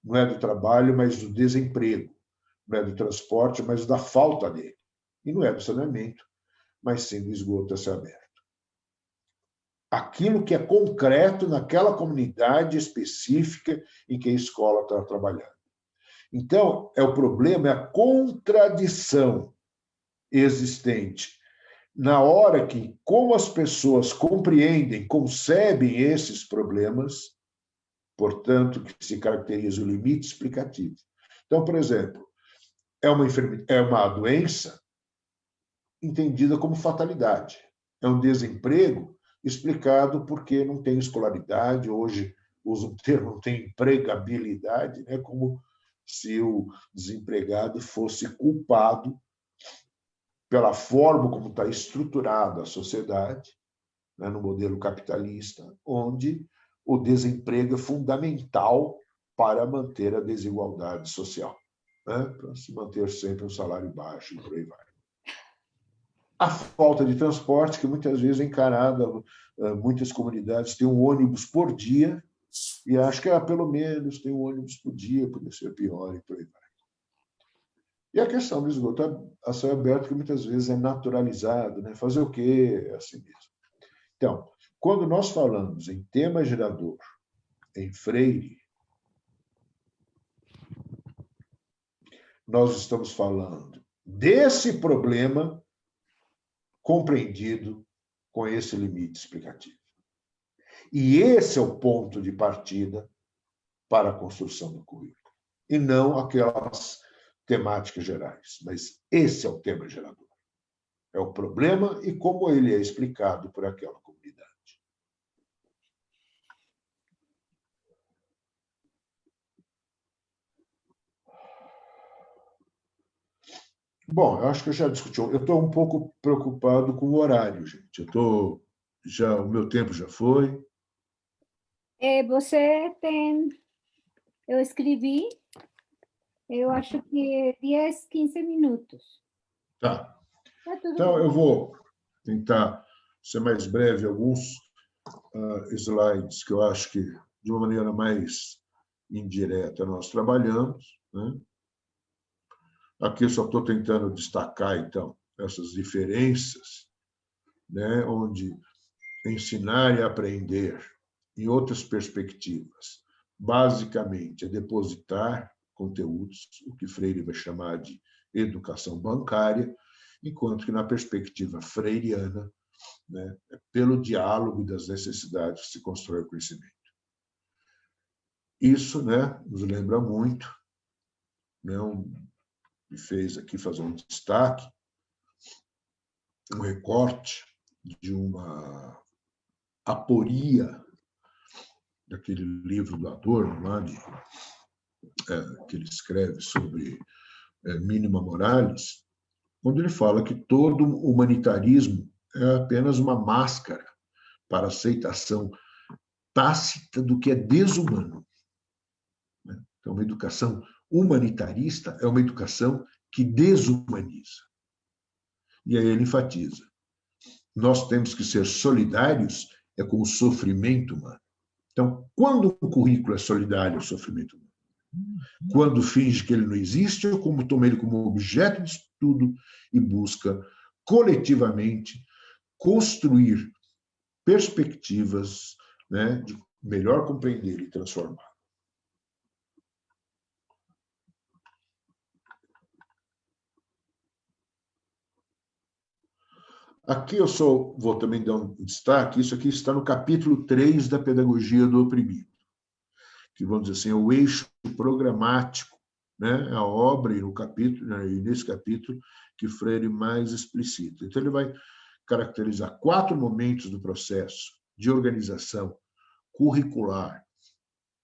Speaker 2: Não é do trabalho, mas do desemprego. Não é do transporte, mas da falta dele. E não é do saneamento, mas sim do esgoto a céu aberto. Aquilo que é concreto naquela comunidade específica em que a escola está trabalhando. Então, o problema é a contradição existente na hora que, como as pessoas compreendem, concebem esses problemas, portanto, que se caracteriza o limite explicativo. Então, por exemplo, é uma doença entendida como fatalidade. É um desemprego explicado porque não tem escolaridade, hoje usa um termo, não tem empregabilidade, né? Como se o desempregado fosse culpado pela forma como está estruturada a sociedade, né, no modelo capitalista, onde o desemprego é fundamental para manter a desigualdade social, né, para se manter sempre um salário baixo e por aí vai. A falta de transporte, que muitas vezes é encarada, muitas comunidades têm um ônibus por dia, e acho que pelo menos tem um ônibus por dia, poderia ser pior e por aí vai. E a questão do esgoto a céu aberto, que muitas vezes é naturalizado, né? Fazer o quê? É assim mesmo. Então, quando nós falamos em tema gerador, em Freire, nós estamos falando desse problema compreendido com esse limite explicativo. E esse é o ponto de partida para a construção do currículo, e não aquelas temáticas gerais, mas esse é o tema gerador. É o problema e como ele é explicado por aquela comunidade. Bom, eu acho que eu já discuti. Eu estou um pouco preocupado com o horário, gente. O meu tempo já foi.
Speaker 1: Você tem... Eu escrevi, eu acho que 10, 15 minutos.
Speaker 2: Tá.
Speaker 1: Tudo
Speaker 2: Então,
Speaker 1: bem.
Speaker 2: eu vou tentar ser mais breve alguns slides que eu acho que, de uma maneira mais indireta, nós trabalhamos, né? Aqui eu só estou tentando destacar, então, essas diferenças, né? Onde ensinar e aprender, em outras perspectivas, basicamente é depositar conteúdos, o que Freire vai chamar de educação bancária, enquanto que, na perspectiva freiriana, né, é pelo diálogo das necessidades que se constrói o conhecimento. Isso, né, nos lembra muito, né, me fez aqui fazer um destaque, um recorte de uma aporia daquele livro do Adorno, lá que ele escreve sobre Mínima Morales, quando ele fala que todo humanitarismo é apenas uma máscara para a aceitação tácita do que é desumano. Então, uma educação humanitarista é uma educação que desumaniza. E aí ele enfatiza: nós temos que ser solidários com o sofrimento humano. Então, quando um currículo é solidário ao sofrimento humano? Quando finge que ele não existe ou como toma ele como objeto tudo e busca, coletivamente, construir perspectivas, né, de melhor compreender e transformar. Aqui eu vou também dar um destaque, isso aqui está no capítulo 3 da Pedagogia do Oprimido, que, vamos dizer assim, é o eixo programático, né, a obra e, no capítulo, né, e nesse capítulo que Freire mais explicita. Então, ele vai caracterizar 4 momentos do processo de organização curricular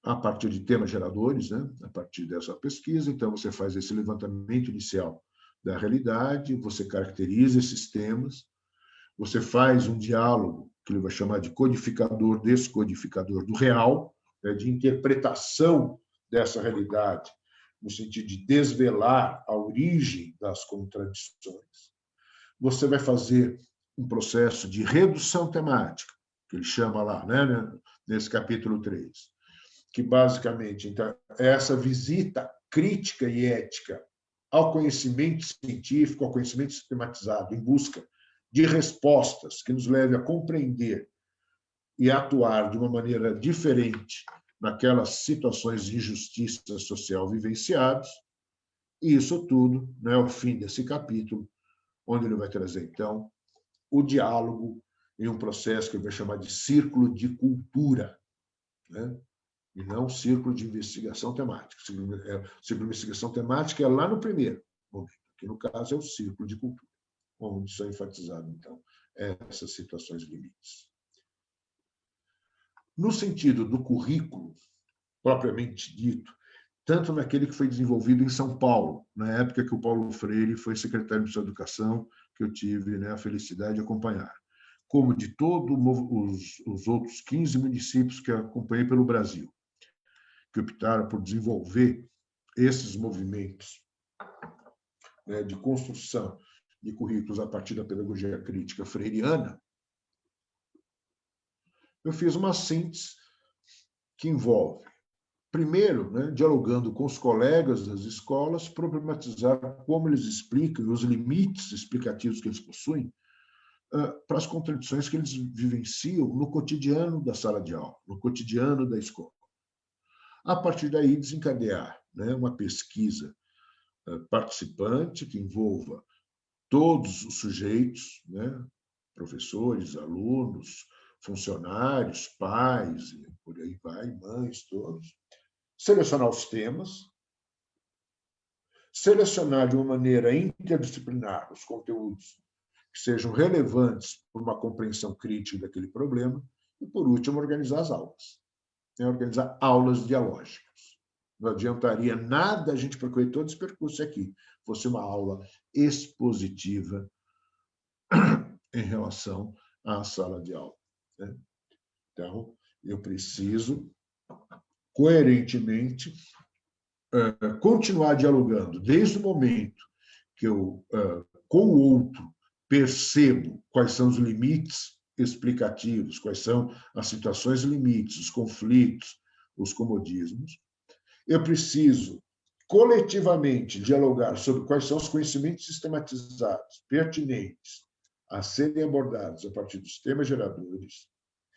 Speaker 2: a partir de temas geradores, né, a partir dessa pesquisa. Então, você faz esse levantamento inicial da realidade, você caracteriza esses temas, você faz um diálogo, que ele vai chamar de codificador-descodificador do real, né, de interpretação dessa realidade, no sentido de desvelar a origem das contradições. Você vai fazer um processo de redução temática, que ele chama lá, né, nesse capítulo 3, que basicamente então, é essa visita crítica e ética ao conhecimento científico, ao conhecimento sistematizado, em busca de respostas que nos leve a compreender e atuar de uma maneira diferente naquelas situações de injustiça social vivenciadas. E isso tudo, né, o fim desse capítulo, onde ele vai trazer, então, o diálogo em um processo que ele vai chamar de círculo de cultura, né? E não círculo de investigação temática. O círculo de investigação temática é lá no primeiro momento, que no caso é o círculo de cultura, onde são enfatizadas, então, essas situações limites. No sentido do currículo, propriamente dito, tanto naquele que foi desenvolvido em São Paulo, na época que o Paulo Freire foi secretário de Sua Educação, que eu tive, né, a felicidade de acompanhar, como de todos os outros 15 municípios que acompanhei pelo Brasil, que optaram por desenvolver esses movimentos, né, de construção de currículos a partir da pedagogia crítica freiriana. Eu fiz uma síntese que envolve, primeiro, né, dialogando com os colegas das escolas, problematizar como eles explicam, os limites explicativos que eles possuem, para as contradições que eles vivenciam no cotidiano da sala de aula, no cotidiano da escola. A partir daí, desencadear, né, uma pesquisa participante que envolva todos os sujeitos, né, professores, alunos, funcionários, pais, e por aí vai, mães, todos. Selecionar os temas, selecionar de uma maneira interdisciplinar os conteúdos que sejam relevantes para uma compreensão crítica daquele problema e, por último, organizar as aulas. Organizar aulas dialógicas. Não adiantaria nada a gente percorrer todo esse percurso aqui, fosse uma aula expositiva em relação à sala de aula, né? Então, eu preciso, coerentemente, continuar dialogando desde o momento que eu, com o outro, percebo quais são os limites explicativos, quais são as situações limites, os conflitos, os comodismos. Eu preciso, coletivamente, dialogar sobre quais são os conhecimentos sistematizados, pertinentes, a serem abordados a partir dos temas geradores.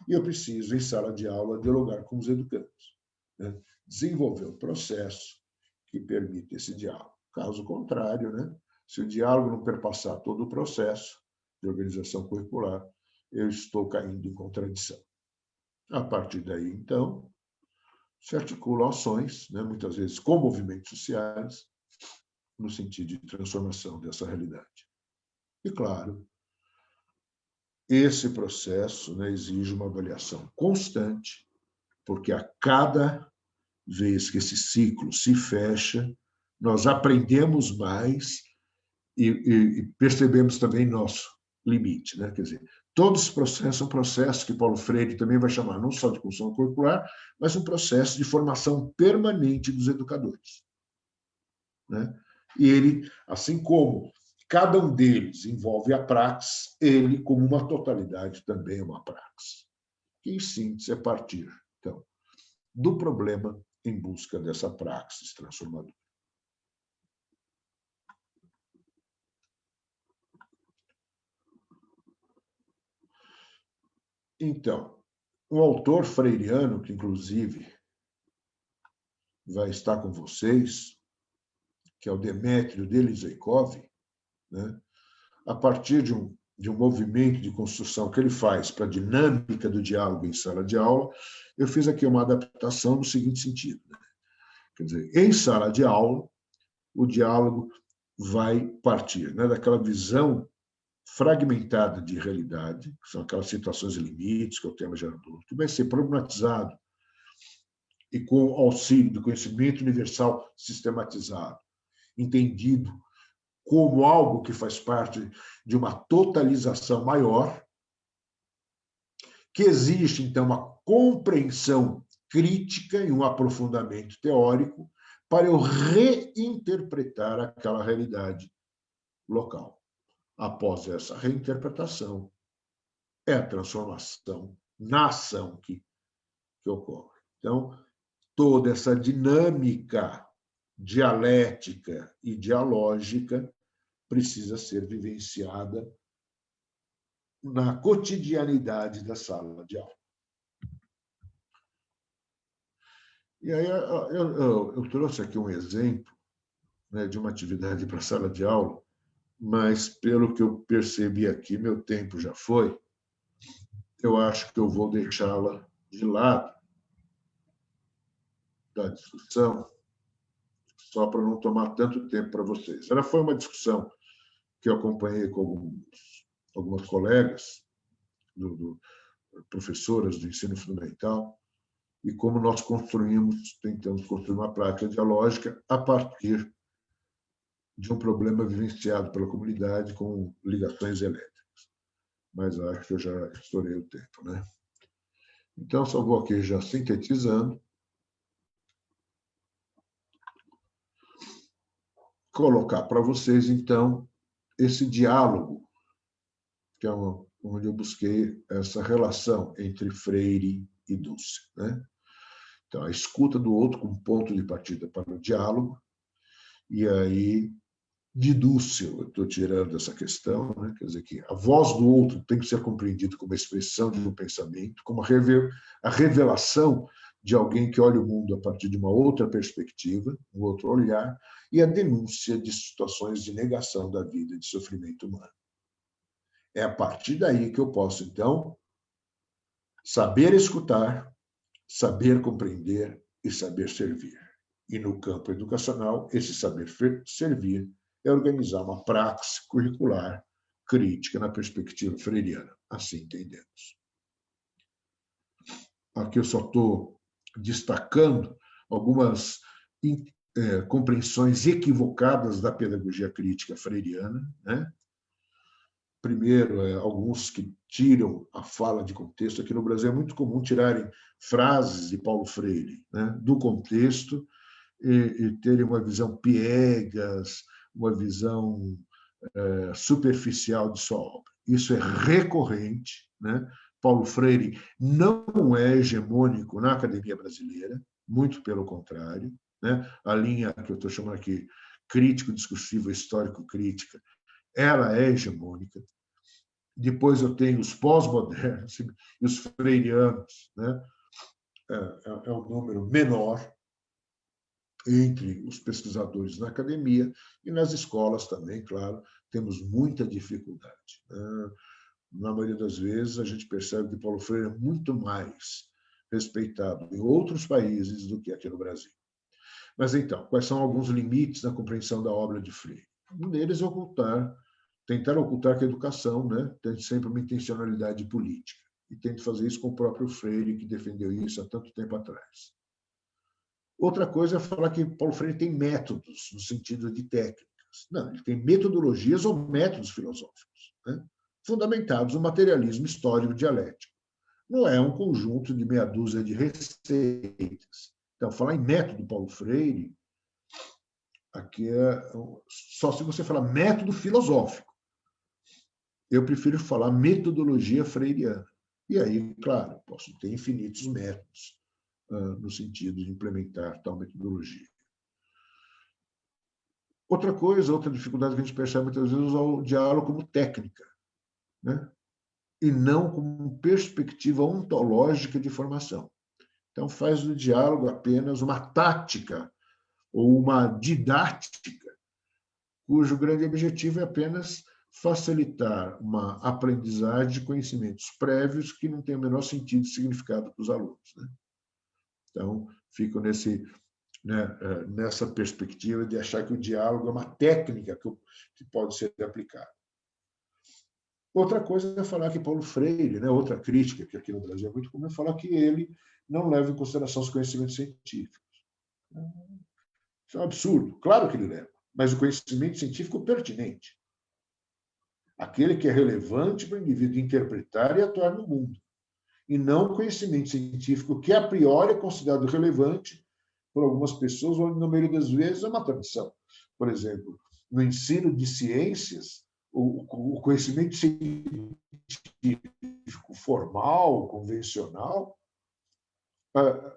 Speaker 2: E eu preciso, em sala de aula, dialogar com os educandos, né? Desenvolver um processo que permita esse diálogo. Caso contrário, né? Se o diálogo não perpassar todo o processo de organização curricular, eu estou caindo em contradição. A partir daí, então, se articulam ações, né, muitas vezes com movimentos sociais, no sentido de transformação dessa realidade. E, claro, esse processo, né, exige uma avaliação constante, porque a cada vez que esse ciclo se fecha, nós aprendemos mais e percebemos também nosso limite, né? Quer dizer, todo esse processo é um processo que Paulo Freire também vai chamar não só de construção curricular, mas um processo de formação permanente dos educadores, né? E ele, assim como cada um deles envolve a praxis, ele, como uma totalidade, também é uma praxis. Que, em síntese, é partir, então, do problema em busca dessa praxis transformadora. Então, um autor freiriano, que inclusive vai estar com vocês, que é o Demétrio Delizeikov, né? A partir de um movimento de construção que ele faz para a dinâmica do diálogo em sala de aula, eu fiz aqui uma adaptação no seguinte sentido. Né? Quer dizer, em sala de aula, o diálogo vai partir, né, daquela visão fragmentada de realidade, que são aquelas situações limites que é o tema gerador, que vai ser problematizado e com auxílio do conhecimento universal sistematizado, entendido como algo que faz parte de uma totalização maior, que existe, então, uma compreensão crítica e um aprofundamento teórico para eu reinterpretar aquela realidade local. Após essa reinterpretação, é a transformação na ação que ocorre. Então, toda essa dinâmica dialética e dialógica precisa ser vivenciada na cotidianidade da sala de aula. E aí eu trouxe aqui um exemplo, né, de uma atividade para a sala de aula, mas, pelo que eu percebi aqui, meu tempo já foi, eu acho que eu vou deixá-la de lado da discussão, só para não tomar tanto tempo para vocês. Ela foi uma discussão que eu acompanhei com algumas colegas, professoras do ensino fundamental, e como nós tentamos construir uma prática dialógica a partir de um problema vivenciado pela comunidade com ligações elétricas. Mas acho que eu já estourei o tempo, né? Então, só vou aqui já sintetizando, colocar para vocês, então, esse diálogo, que é onde eu busquei essa relação entre Freire e Dussel, né? Então, a escuta do outro como ponto de partida para o diálogo, e aí, de Dussel, eu estou tirando essa questão, né? Quer dizer que a voz do outro tem que ser compreendida como a expressão de um pensamento, como a revelação de alguém que olha o mundo a partir de uma outra perspectiva, um outro olhar, e a denúncia de situações de negação da vida e de sofrimento humano. É a partir daí que eu posso, então, saber escutar, saber compreender e saber servir. E no campo educacional, esse saber servir é organizar uma praxe curricular crítica na perspectiva freiriana. Assim entendemos. Aqui eu só estou destacando algumas compreensões equivocadas da pedagogia crítica freiriana, né? Primeiro, alguns que tiram a fala de contexto. Aqui no Brasil é muito comum tirarem frases de Paulo Freire, né, do contexto e terem uma visão piegas, uma visão superficial de sua obra. Isso é recorrente, né? Paulo Freire não é hegemônico na academia brasileira, muito pelo contrário, né? A linha que eu estou chamando aqui, crítico-discursiva, histórico-crítica, ela é hegemônica. Depois eu tenho os pós-modernos e os freirianos, né? É um número menor entre os pesquisadores na academia e nas escolas também, claro, temos muita dificuldade. Na maioria das vezes, a gente percebe que Paulo Freire é muito mais respeitado em outros países do que aqui no Brasil. Mas, então, quais são alguns limites na compreensão da obra de Freire? Um deles é tentar ocultar que a educação, né, tem sempre uma intencionalidade política. E tenta fazer isso com o próprio Freire, que defendeu isso há tanto tempo atrás. Outra coisa é falar que Paulo Freire tem métodos, no sentido de técnicas. Não, ele tem metodologias ou métodos filosóficos, né, fundamentados no materialismo histórico dialético. Não é um conjunto de meia dúzia de receitas. Então, falar em método Paulo Freire, aqui é só se você falar método filosófico. Eu prefiro falar metodologia freiriana. E aí, claro, posso ter infinitos métodos no sentido de implementar tal metodologia. Outra dificuldade que a gente percebe muitas vezes é usar o diálogo como técnica, né? e não como perspectiva ontológica de formação. Então, faz do diálogo apenas uma tática ou uma didática, cujo grande objetivo é apenas facilitar uma aprendizagem de conhecimentos prévios que não tem o menor sentido e significado para os alunos, né? Então, fico nessa perspectiva de achar que o diálogo é uma técnica que pode ser aplicada. Outra coisa é falar que Paulo Freire, né, outra crítica que aqui no Brasil é muito comum, é falar que ele não leva em consideração os conhecimentos científicos. Isso é um absurdo. Claro que ele leva, mas o conhecimento científico pertinente. Aquele que é relevante para o indivíduo interpretar e atuar no mundo. E não o conhecimento científico que, a priori, é considerado relevante por algumas pessoas, ou, na maioria das vezes, é uma tradição. Por exemplo, no ensino de ciências, o conhecimento científico formal, convencional,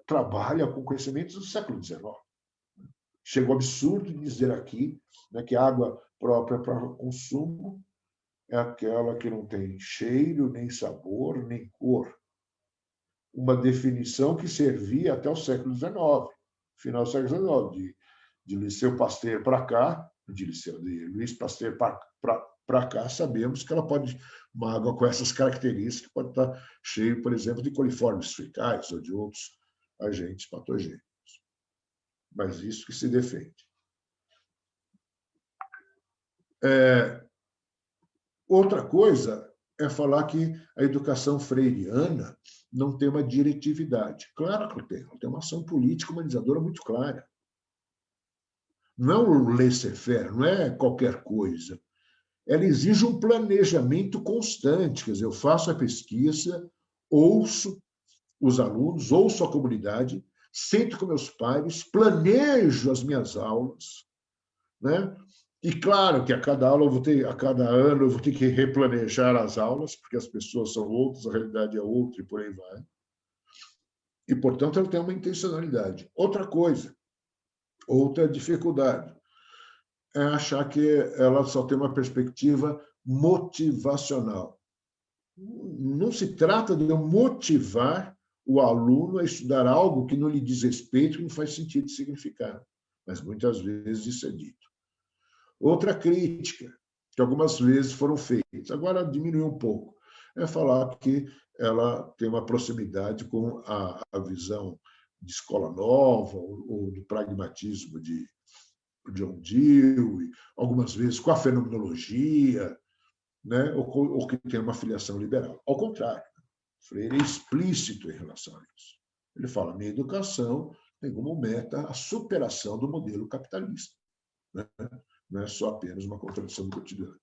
Speaker 2: trabalha com conhecimentos do século XIX. Chega o absurdo de dizer aqui, né, que a água própria para consumo é aquela que não tem cheiro, nem sabor, nem cor. Uma definição que servia até o século XIX, final do século XIX, de Liceu Pasteur para cá, de Luiz Pasteur para cá, sabemos que ela pode, uma água com essas características pode estar cheia, por exemplo, de coliformes fecais ou de outros agentes patogênicos. Mas isso que se defende. Outra coisa é falar que a educação freiriana não tem uma diretividade. Claro que tem. Ela tem uma ação política humanizadora muito clara. Não é um laissez-faire, não é qualquer coisa. Ela exige um planejamento constante. Quer dizer, eu faço a pesquisa, ouço os alunos, ouço a comunidade, sento com meus pares, planejo as minhas aulas, né? E claro que a cada ano eu vou ter que replanejar as aulas, porque as pessoas são outras, a realidade é outra e por aí vai. E, portanto, ela tem uma intencionalidade. Outra coisa, outra dificuldade, é achar que ela só tem uma perspectiva motivacional. Não se trata de eu motivar o aluno a estudar algo que não lhe diz respeito, que não faz sentido e significado. Mas muitas vezes isso é dito. Outra crítica, que algumas vezes foram feitas, agora diminuiu um pouco, é falar que ela tem uma proximidade com a visão de escola nova, ou do pragmatismo de John Dewey, algumas vezes com a fenomenologia, né? ou que tem uma filiação liberal. Ao contrário, Freire é explícito em relação a isso. Ele fala: minha educação tem como meta a superação do modelo capitalista, né? Não é só apenas uma contradição do cotidiano.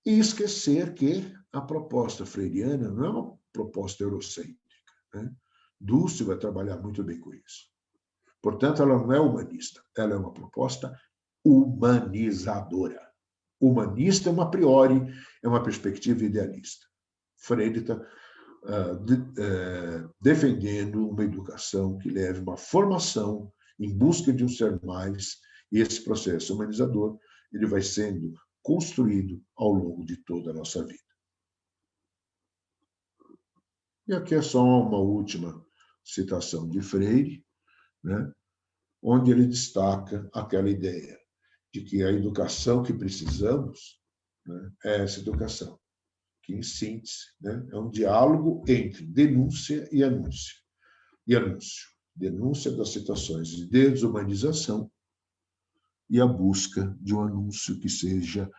Speaker 2: E esquecer que a proposta freiriana não é uma proposta eurocêntrica, né? Dulce vai trabalhar muito bem com isso. Portanto, ela não é humanista, ela é uma proposta humanizadora. Humanista é uma a priori, é uma perspectiva idealista. Freire está defendendo uma educação que leve uma formação em busca de um ser mais, e esse processo humanizador ele vai sendo construído ao longo de toda a nossa vida. E aqui é só uma última citação de Freire, né, onde ele destaca aquela ideia de que a educação que precisamos, né, é essa educação, que, em síntese, né, é um diálogo entre denúncia e anúncio. E anúncio. Denúncia das situações de desumanização e a busca de um anúncio que seja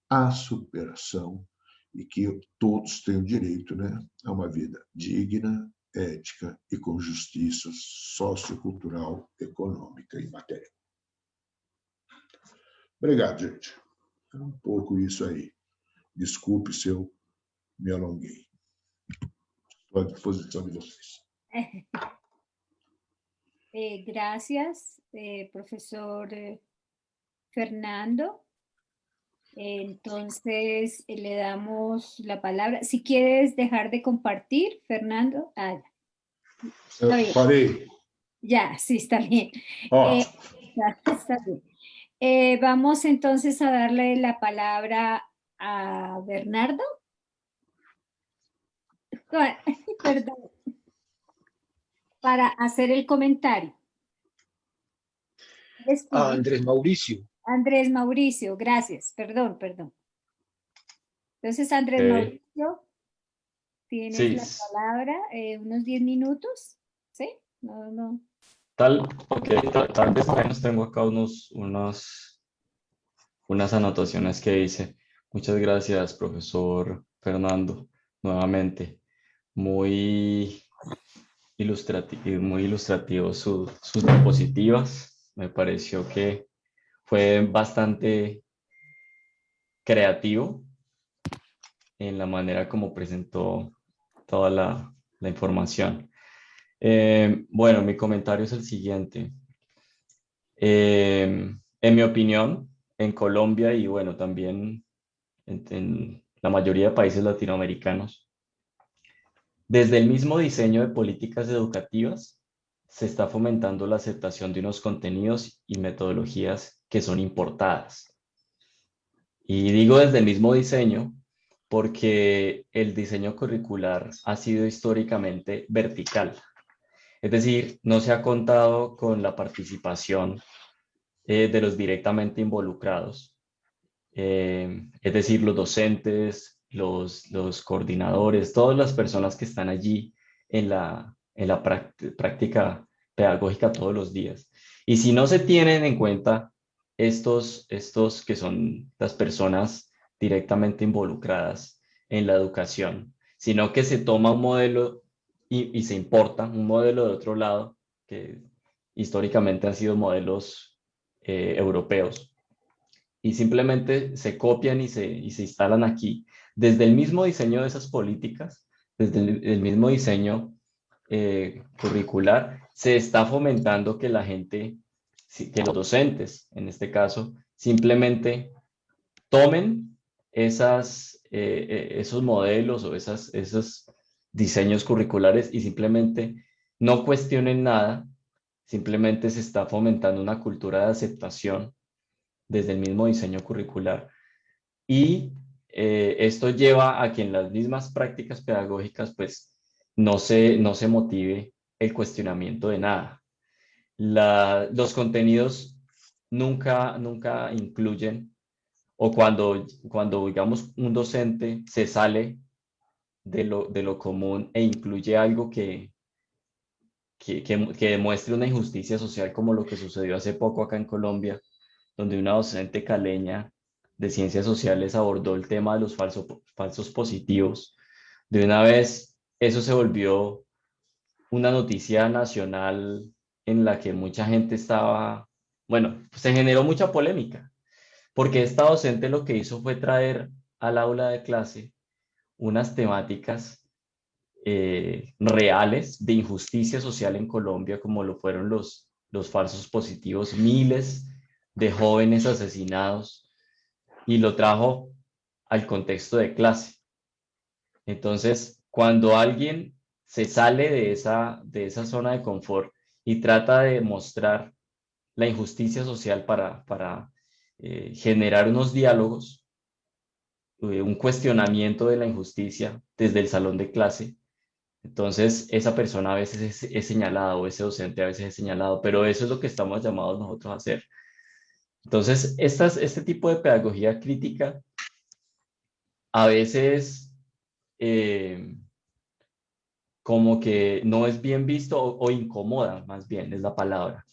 Speaker 2: a superação e que todos tenham direito, né, a uma vida digna, ética e com justiça sociocultural, econômica e material. Obrigado, gente. É um pouco isso aí. Desculpe se eu me alonguei. Estou à disposição de vocês.
Speaker 1: Gracias, profesor Fernando. Entonces, le damos la palabra. Si quieres dejar de compartir, Fernando.
Speaker 2: Está bien. Parei.
Speaker 1: Ya, sí, está bien.
Speaker 2: Ótimo.
Speaker 1: Está bien. Vamos entonces a darle la palabra a Bernardo. Perdón, para hacer el comentario. ¿Eres quién?
Speaker 3: Andrés Mauricio.
Speaker 1: Andrés Mauricio, gracias, perdón. Entonces, Andrés
Speaker 4: Ok.
Speaker 1: Mauricio, tienes
Speaker 4: Sí,
Speaker 1: la palabra, unos 10 minutos, ¿sí? No.
Speaker 4: tal vez apenas tengo acá unas anotaciones que hice. Muchas gracias, profesor Fernando, nuevamente. Muy muy ilustrativo sus diapositivas. Me pareció que fue bastante creativo en la manera como presentó toda la información. Bueno, mi comentario es el siguiente. En mi opinión, en Colombia y bueno, también en la mayoría de países latinoamericanos, desde el mismo diseño de políticas educativas se está fomentando la aceptación de unos contenidos y metodologías que son importadas. Y digo desde el mismo diseño porque el diseño curricular ha sido históricamente vertical. Es decir, no se ha contado con la participación de los directamente involucrados, es decir, los docentes, los coordinadores, todas las personas que están allí en la práctica pedagógica todos los días. Y si no se tienen en cuenta estos que son las personas directamente involucradas en la educación, sino que se toma un modelo y se importa un modelo de otro lado, que históricamente han sido modelos europeos, y simplemente se copian y se instalan aquí. Desde el mismo diseño de esas políticas, desde el mismo diseño curricular, se está fomentando que la gente, que los docentes, en este caso, simplemente tomen esos modelos o esos diseños curriculares y simplemente no cuestionen nada, simplemente se está fomentando una cultura de aceptación desde el mismo diseño curricular. Y esto lleva a que en las mismas prácticas pedagógicas, pues, no se motive el cuestionamiento de nada. Los contenidos nunca incluyen, o cuando, digamos, un docente se sale de lo común e incluye algo que demuestre una injusticia social, como lo que sucedió hace poco acá en Colombia, donde una docente caleña de ciencias sociales abordó el tema de los falsos positivos. De una vez, eso se volvió una noticia nacional en la que mucha gente estaba, bueno, se generó mucha polémica, porque esta docente lo que hizo fue traer al aula de clase unas temáticas reales de injusticia social en Colombia, como lo fueron los falsos positivos, miles de jóvenes asesinados, y lo trajo al contexto de clase. Entonces, cuando alguien se sale de esa zona de confort y trata de mostrar la injusticia social para generar unos diálogos, un cuestionamiento de la injusticia desde el salón de clase, entonces esa persona a veces es señalada, o ese docente a veces es señalado, pero eso es lo que estamos llamados nosotros a hacer. Entonces, este tipo de pedagogía crítica a veces eh, como que no es bien visto, o incomoda, más bien es la palabra.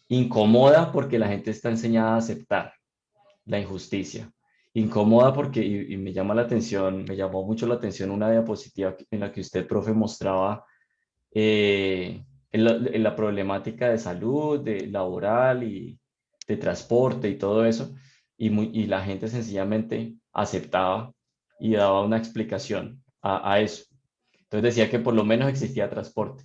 Speaker 4: Incomoda porque la gente está enseñada a aceptar la injusticia. Incomoda porque, y me llama la atención, me llamó mucho la atención una diapositiva en la que usted, profe, mostraba en la problemática de salud, de laboral y de transporte y todo eso, y la gente sencillamente aceptaba y daba una explicación a eso. Entonces decía que por lo menos existía transporte,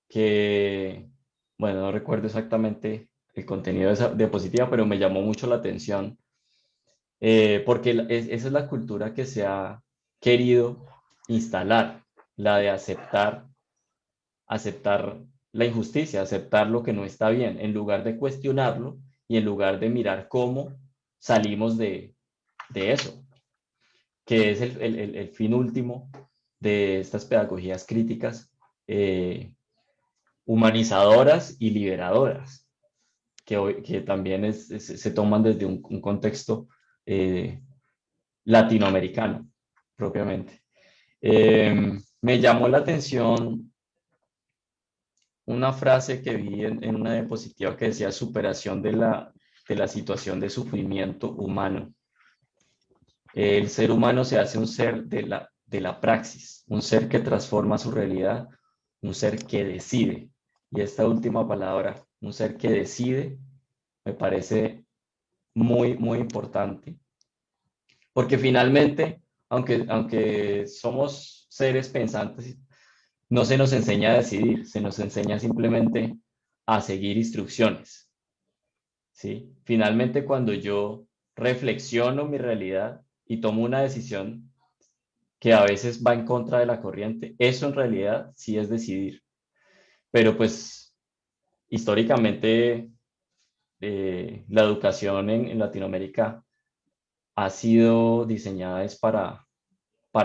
Speaker 4: que, bueno, no recuerdo exactamente el contenido de esa diapositiva, pero me llamó mucho la atención, porque esa es la cultura que se ha querido instalar, la de aceptar la injusticia, aceptar lo que no está bien, en lugar de cuestionarlo y en lugar de mirar cómo salimos de eso, que es el fin último de estas pedagogías críticas humanizadoras y liberadoras, que también se toman desde un contexto latinoamericano, propiamente. Me llamó la atención una frase que vi en una diapositiva que decía superación de la situación de sufrimiento humano. El ser humano se hace un ser de la praxis, un ser que transforma su realidad, un ser que decide. Y esta última palabra, un ser que decide, me parece muy, muy importante. Porque finalmente, aunque somos seres pensantes, no se nos enseña a decidir, se nos enseña simplemente a seguir instrucciones, ¿sí? Finalmente, cuando yo reflexiono mi realidad y tomo una decisión que a veces va en contra de la corriente, eso en realidad sí es decidir. Pero pues históricamente la educación en Latinoamérica ha sido diseñada es para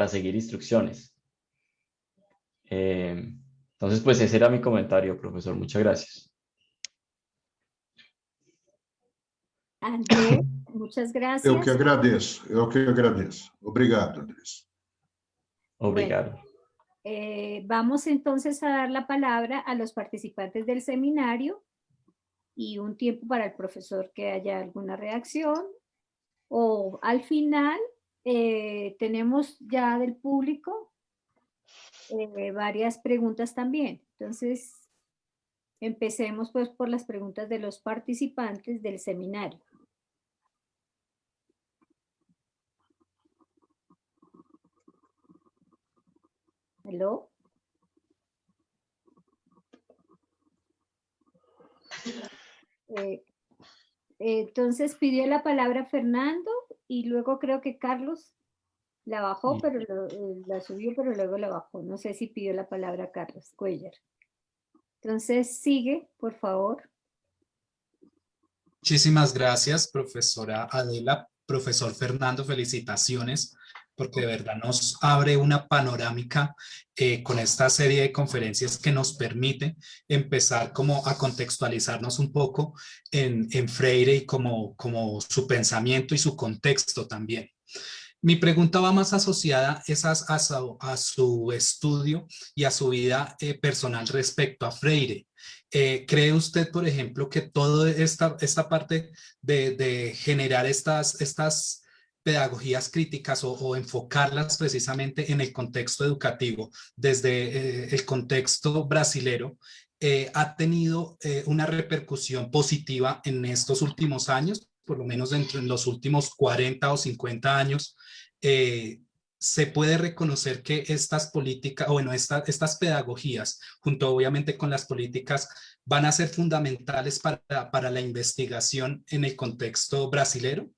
Speaker 4: seguir instrucciones. Entonces, pues ese era mi comentario, profesor. Muchas gracias.
Speaker 1: Andrés, muchas
Speaker 2: Eu que
Speaker 1: gracias.
Speaker 2: agradeço, eu que agradeço. Obrigado, Andrés.
Speaker 4: Obrigado.
Speaker 1: Vamos entonces a dar la palabra a los participantes del seminario y un tiempo para el profesor que haya alguna reacción. O al final tenemos ya del público varias preguntas también. Entonces, empecemos pues por las preguntas de los participantes del seminario. ¿Aló? Entonces pidió la palabra Fernando y luego creo que Carlos la bajó, pero la subió, pero luego la bajó. No sé si pidió la palabra Carlos Cuellar. Entonces sigue, por favor.
Speaker 5: Muchísimas gracias, profesora Adela. Profesor Fernando, felicitaciones, porque de verdad nos abre una panorámica con esta serie de conferencias que nos permite empezar como a contextualizarnos un poco en Freire y como su pensamiento y su contexto también. Mi pregunta va más asociada a su estudio y a su vida personal respecto a Freire. ¿Cree usted, por ejemplo, que toda esta parte de generar estas pedagogías críticas o enfocarlas precisamente en el contexto educativo, desde el contexto brasilero, ha tenido una repercusión positiva en estos últimos años, por lo menos en los últimos 40 o 50 años? Se puede reconocer que estas políticas, bueno, estas pedagogías, junto obviamente con las políticas, van a ser fundamentales para la investigación en el contexto brasilero.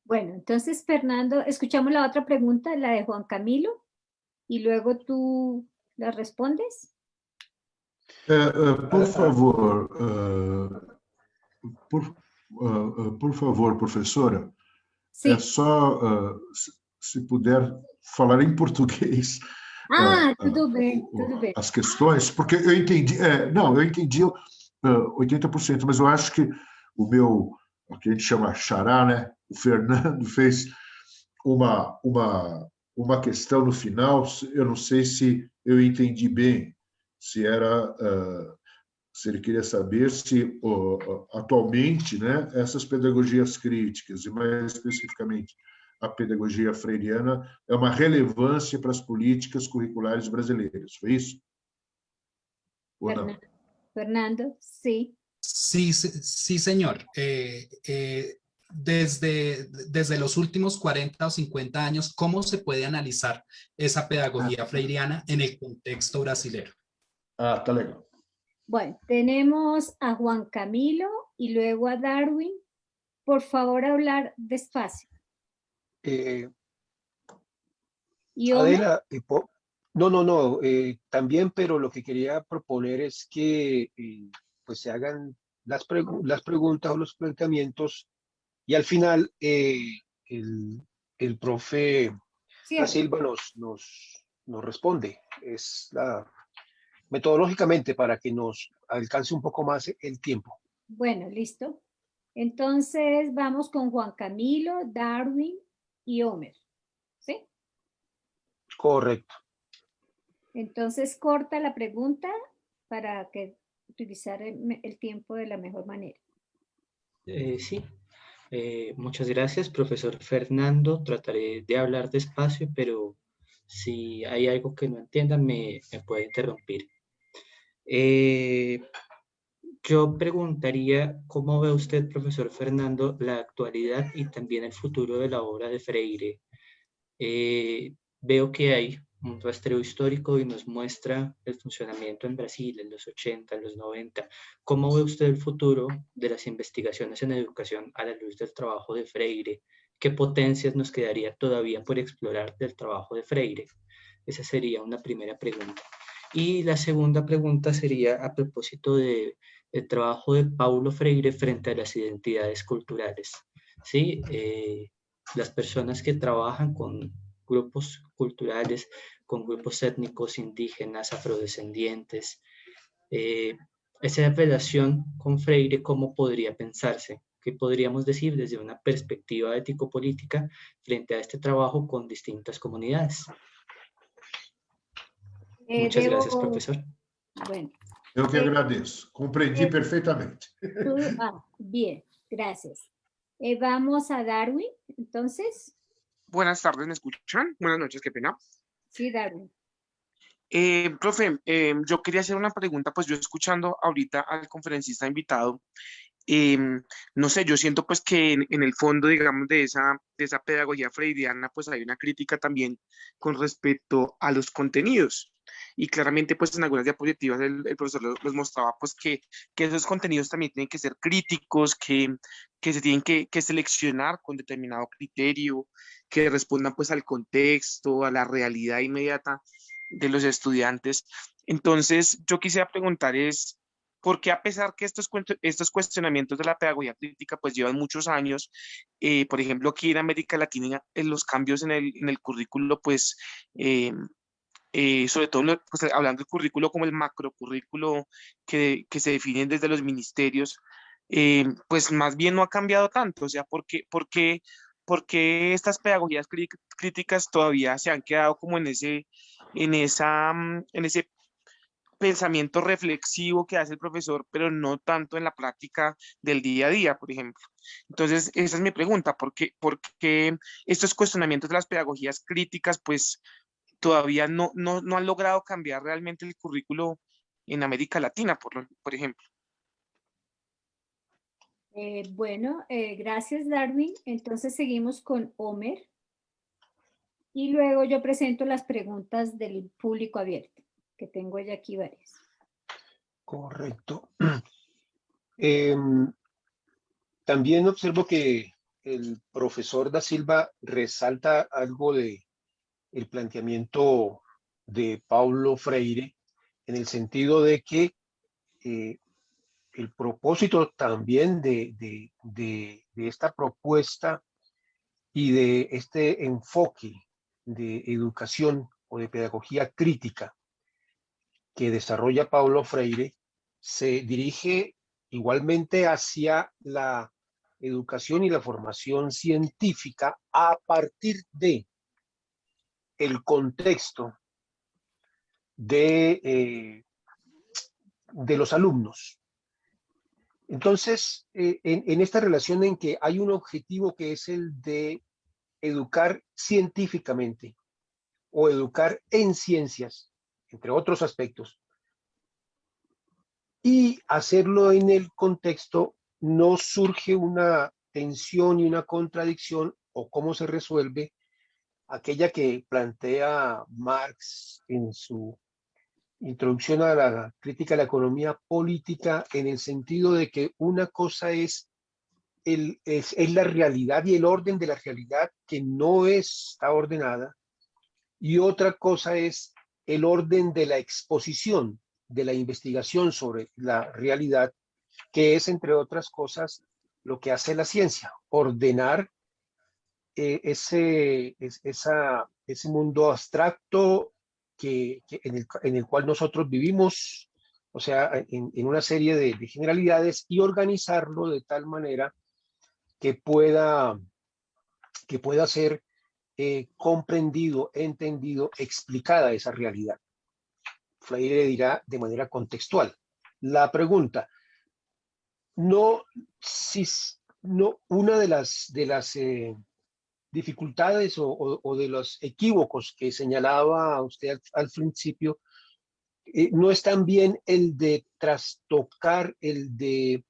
Speaker 1: Bueno, entonces, Fernando, escuchamos la otra pregunta, la de Juan Camilo, y luego tú la respondes.
Speaker 2: Por favor, por favor, professora,
Speaker 1: Sí.
Speaker 2: é só, se puder falar em português.
Speaker 1: Tudo bem, tudo bem.
Speaker 2: As questões, porque eu entendi, eu entendi 80%, mas eu acho que o que a gente chama xará, né? O Fernando fez uma questão no final, eu não sei se eu entendi bem, se ele queria saber se atualmente, né, essas pedagogias críticas, e mais especificamente a pedagogia freiriana, é uma relevância para as políticas curriculares brasileiras. Foi isso? Ou não?
Speaker 1: Fernando, sí.
Speaker 5: Sí, señor. Desde los últimos 40 o 50 años, ¿cómo se puede analizar esa pedagogía freiriana en el contexto brasilero?
Speaker 2: Tá legal.
Speaker 1: Bueno, tenemos a Juan Camilo y luego a Darwin. Por favor, hablar despacio.
Speaker 3: Adela, no, también, pero lo que quería proponer es que pues se hagan las preguntas o los planteamientos y al final el profe Da Silva nos nos responde. Es metodológicamente para que nos alcance un poco más el tiempo.
Speaker 1: Bueno, listo. Entonces vamos con Juan Camilo, Darwin y Homer. ¿Sí?
Speaker 3: Correcto.
Speaker 1: Entonces corta la pregunta para que utilizar el tiempo de la mejor manera.
Speaker 6: Sí, muchas gracias, profesor Fernando. Trataré de hablar despacio, pero si hay algo que no entiendan, me puede interrumpir. Yo preguntaría, ¿cómo ve usted, profesor Fernando, la actualidad y también el futuro de la obra de Freire? Veo que hay un rastreo histórico y nos muestra el funcionamiento en Brasil en los 80, en los 90. ¿Cómo ve usted el futuro de las investigaciones en educación a la luz del trabajo de Freire? ¿Qué potencias nos quedaría todavía por explorar del trabajo de Freire? Esa sería una primera pregunta. Y la segunda pregunta sería a propósito del trabajo de Paulo Freire frente a las identidades culturales. ¿Sí? Las personas que trabajan con grupos culturales, con grupos étnicos, indígenas, afrodescendientes, esa relación con Freire, ¿cómo podría pensarse? ¿Qué podríamos decir desde una perspectiva ético-política frente a este trabajo con distintas comunidades? Muchas gracias, profesor.
Speaker 1: Bueno.
Speaker 2: Eu que agradeço. Compreendi perfeitamente.
Speaker 1: Bien, gracias. Vamos a Darwin, entonces.
Speaker 7: Buenas tardes, ¿me escuchan? Buenas noches, qué pena.
Speaker 1: Sí, Darwin.
Speaker 7: Profe, yo quería hacer una pregunta, pues yo escuchando ahorita al conferencista invitado, no sé, yo siento pues que en el fondo, digamos, de esa pedagogía freudiana, pues hay una crítica también con respecto a los contenidos. Y claramente, pues en algunas diapositivas el profesor los mostraba, pues que esos contenidos también tienen que ser críticos, que se tienen que seleccionar con determinado criterio, que respondan pues al contexto, a la realidad inmediata de los estudiantes. Entonces, yo quisiera preguntar es, ¿por qué a pesar que estos cuestionamientos de la pedagogía crítica pues llevan muchos años, por ejemplo, aquí en América Latina, los cambios en el currículo pues... sobre todo pues, hablando del currículo como el macrocurrículo que se definen desde los ministerios, pues más bien no ha cambiado tanto. O sea, ¿por qué estas pedagogías críticas todavía se han quedado como en ese pensamiento reflexivo que hace el profesor, pero no tanto en la práctica del día a día, por ejemplo? Entonces, esa es mi pregunta, por qué estos cuestionamientos de las pedagogías críticas pues todavía no han logrado cambiar realmente el currículo en América Latina, por ejemplo?
Speaker 1: Bueno, gracias, Darwin. Entonces seguimos con Homer. Y luego yo presento las preguntas del público abierto, que tengo ya aquí varias.
Speaker 3: Correcto. También observo que el profesor Da Silva resalta algo de el planteamiento de Paulo Freire, en el sentido de que el propósito también de esta propuesta y de este enfoque de educación o de pedagogía crítica que desarrolla Paulo Freire se dirige igualmente hacia la educación y la formación científica a partir de el contexto de los alumnos. Entonces, en esta relación en que hay un objetivo que es el de educar científicamente o educar en ciencias, entre otros aspectos, y hacerlo en el contexto, no surge una tensión y una contradicción, o cómo se resuelve aquella que plantea Marx en su introducción a la crítica de la economía política, en el sentido de que una cosa es la realidad y el orden de la realidad que no está ordenada, y otra cosa es el orden de la exposición, de la investigación sobre la realidad, que es, entre otras cosas, lo que hace la ciencia, ordenar ese mundo abstracto en el cual nosotros vivimos, o sea, en una serie de generalidades, y organizarlo de tal manera que pueda ser comprendido, entendido, explicada esa realidad. Freire dirá de manera contextual. La pregunta, no, una de las dificultades o de los equívocos que señalaba usted al principio, no es también el de trastocar, el de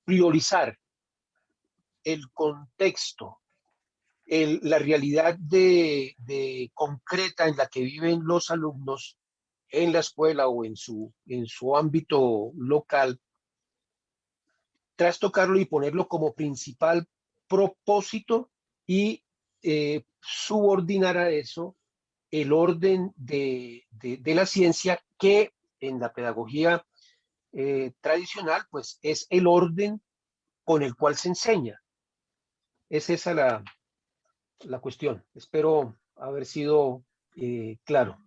Speaker 3: priorizar el contexto, la realidad concreta en la que viven los alumnos en la escuela o en su ámbito local, trastocarlo y ponerlo como principal propósito y subordinar a eso el orden de la ciencia, que en la pedagogía tradicional pues es el orden con el cual se enseña. Es esa la cuestión. Espero haber sido claro.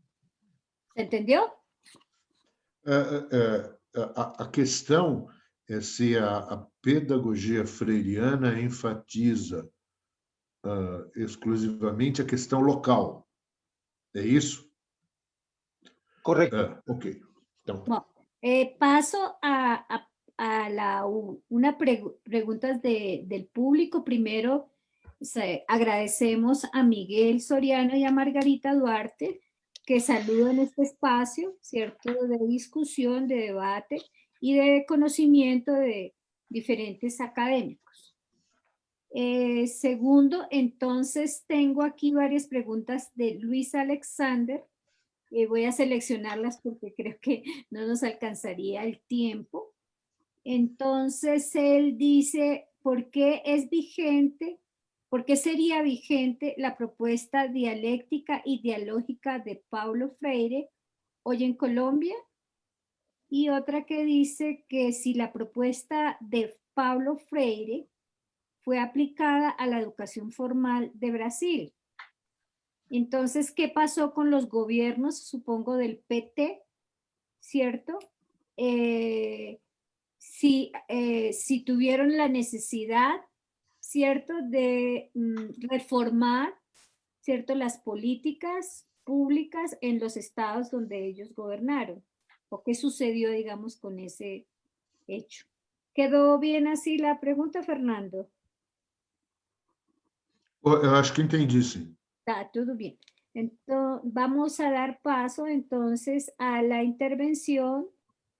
Speaker 1: ¿Se entendió?
Speaker 2: A questão é se a pedagogia freiriana enfatiza exclusivamente a questão local. É isso?
Speaker 3: Correcto.
Speaker 2: Ok. Então,
Speaker 1: Bueno, paso a preguntas del público. Primero, agradecemos a Miguel Soriano y a Margarita Duarte, que saludan este espacio, ¿cierto?, de discusión, de debate y de conocimiento de diferentes académicos. Segundo, entonces tengo aquí varias preguntas de Luis Alexander. Voy a seleccionarlas porque creo que no nos alcanzaría el tiempo. Entonces, él dice, ¿por qué sería vigente la propuesta dialéctica y dialógica de Paulo Freire hoy en Colombia? Y otra que dice que si la propuesta de Paulo Freire fue aplicada a la educación formal de Brasil. Entonces, ¿qué pasó con los gobiernos, supongo, del PT, cierto? Si tuvieron la necesidad, ¿cierto?, de reformar, ¿cierto?, las políticas públicas en los estados donde ellos gobernaron. ¿O qué sucedió, digamos, con ese hecho? ¿Quedó bien así la pregunta, Fernando?
Speaker 2: eu acho que entendi, sim.
Speaker 1: Está todo bien. Entonces, vamos a dar paso entonces a la intervención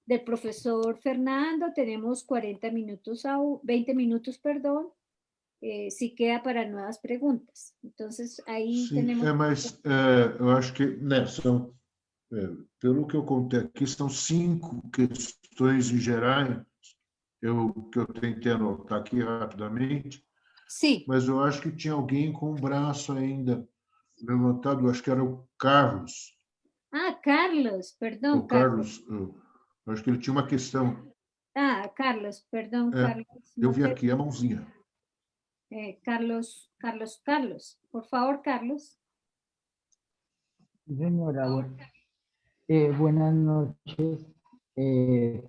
Speaker 1: del profesor Fernando. Tenemos 40 minutos, 20 minutos, perdón, si queda para nuevas preguntas. Entonces, ahí
Speaker 2: Sim,
Speaker 1: tenemos...
Speaker 2: mas eu acho que, né, pelo que eu contei aqui, são 5 questões em gerais, que eu tentei anotar aqui rapidamente.
Speaker 1: Sim.
Speaker 2: Mas eu acho que tinha alguém com o braço ainda levantado, acho que era o Carlos.
Speaker 1: Ah, Carlos, perdão.
Speaker 2: O Carlos, eu acho que ele tinha uma questão.
Speaker 1: Ah, Carlos, perdão, Carlos.
Speaker 2: Eu vi aqui a mãozinha.
Speaker 1: Carlos, por favor, Carlos.
Speaker 8: Señora, buenas noches,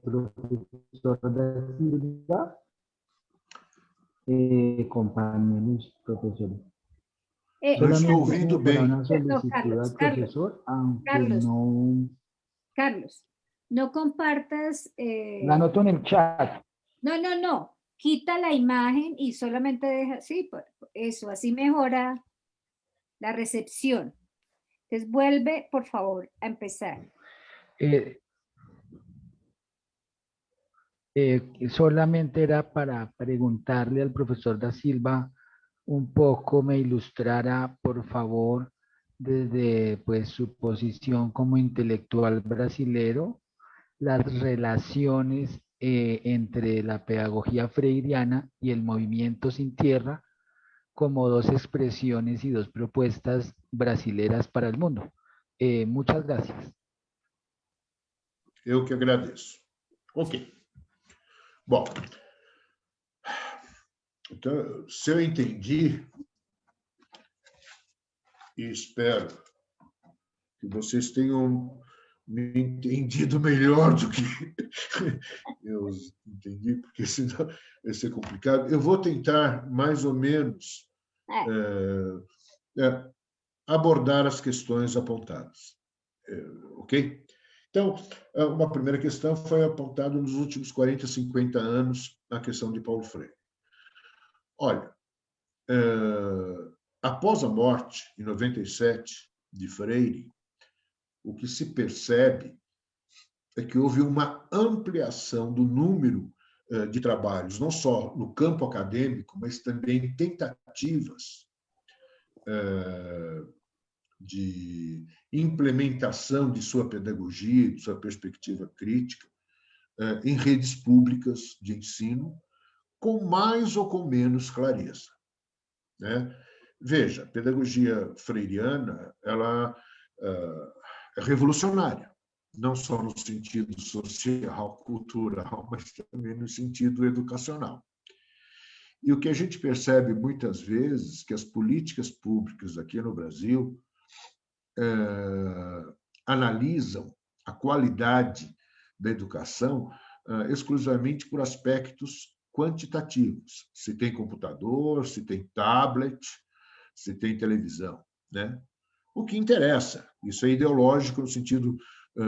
Speaker 8: profesor da Silva, compañeros profesores.
Speaker 2: Não estou ouvindo bem.
Speaker 8: Una solicitud al profesor, aunque no...
Speaker 1: Carlos, no compartas...
Speaker 8: La anoto en el chat.
Speaker 1: No. Quita la imagen y solamente deja... Sí, eso, así mejora la recepción. Entonces, vuelve, por favor, a empezar.
Speaker 8: Solamente era para preguntarle al profesor da Silva un poco, me ilustrara, por favor, desde pues su posición como intelectual brasilero, las relaciones entre la pedagogía freiriana y el movimiento Sin Tierra como dos expresiones y dos propuestas brasileras para el mundo. Muchas gracias.
Speaker 2: Eu que agradeço. Ok. Bom, então, se eu entendi, e espero que que vocês tenham me entendido melhor do que eu entendi, porque senão vai ser complicado. Eu vou tentar, mais ou menos, abordar as questões apontadas. Ok? Então, uma primeira questão foi apontada nos últimos 40, 50 anos, a questão de Paulo Freire. Olha, após a morte, em 97, de Freire, o que se percebe é que houve uma ampliação do número de trabalhos, não só no campo acadêmico, mas também tentativas de implementação de sua pedagogia, de sua perspectiva crítica, em redes públicas de ensino, com mais ou com menos clareza. Veja, a pedagogia freiriana ela é revolucionária, não só no sentido social, cultural, mas também no sentido educacional. E o que a gente percebe muitas vezes que as políticas públicas aqui no Brasil analisam a qualidade da educação exclusivamente por aspectos quantitativos. Se tem computador, se tem tablet, se tem televisão, né? O que interessa, isso é ideológico no sentido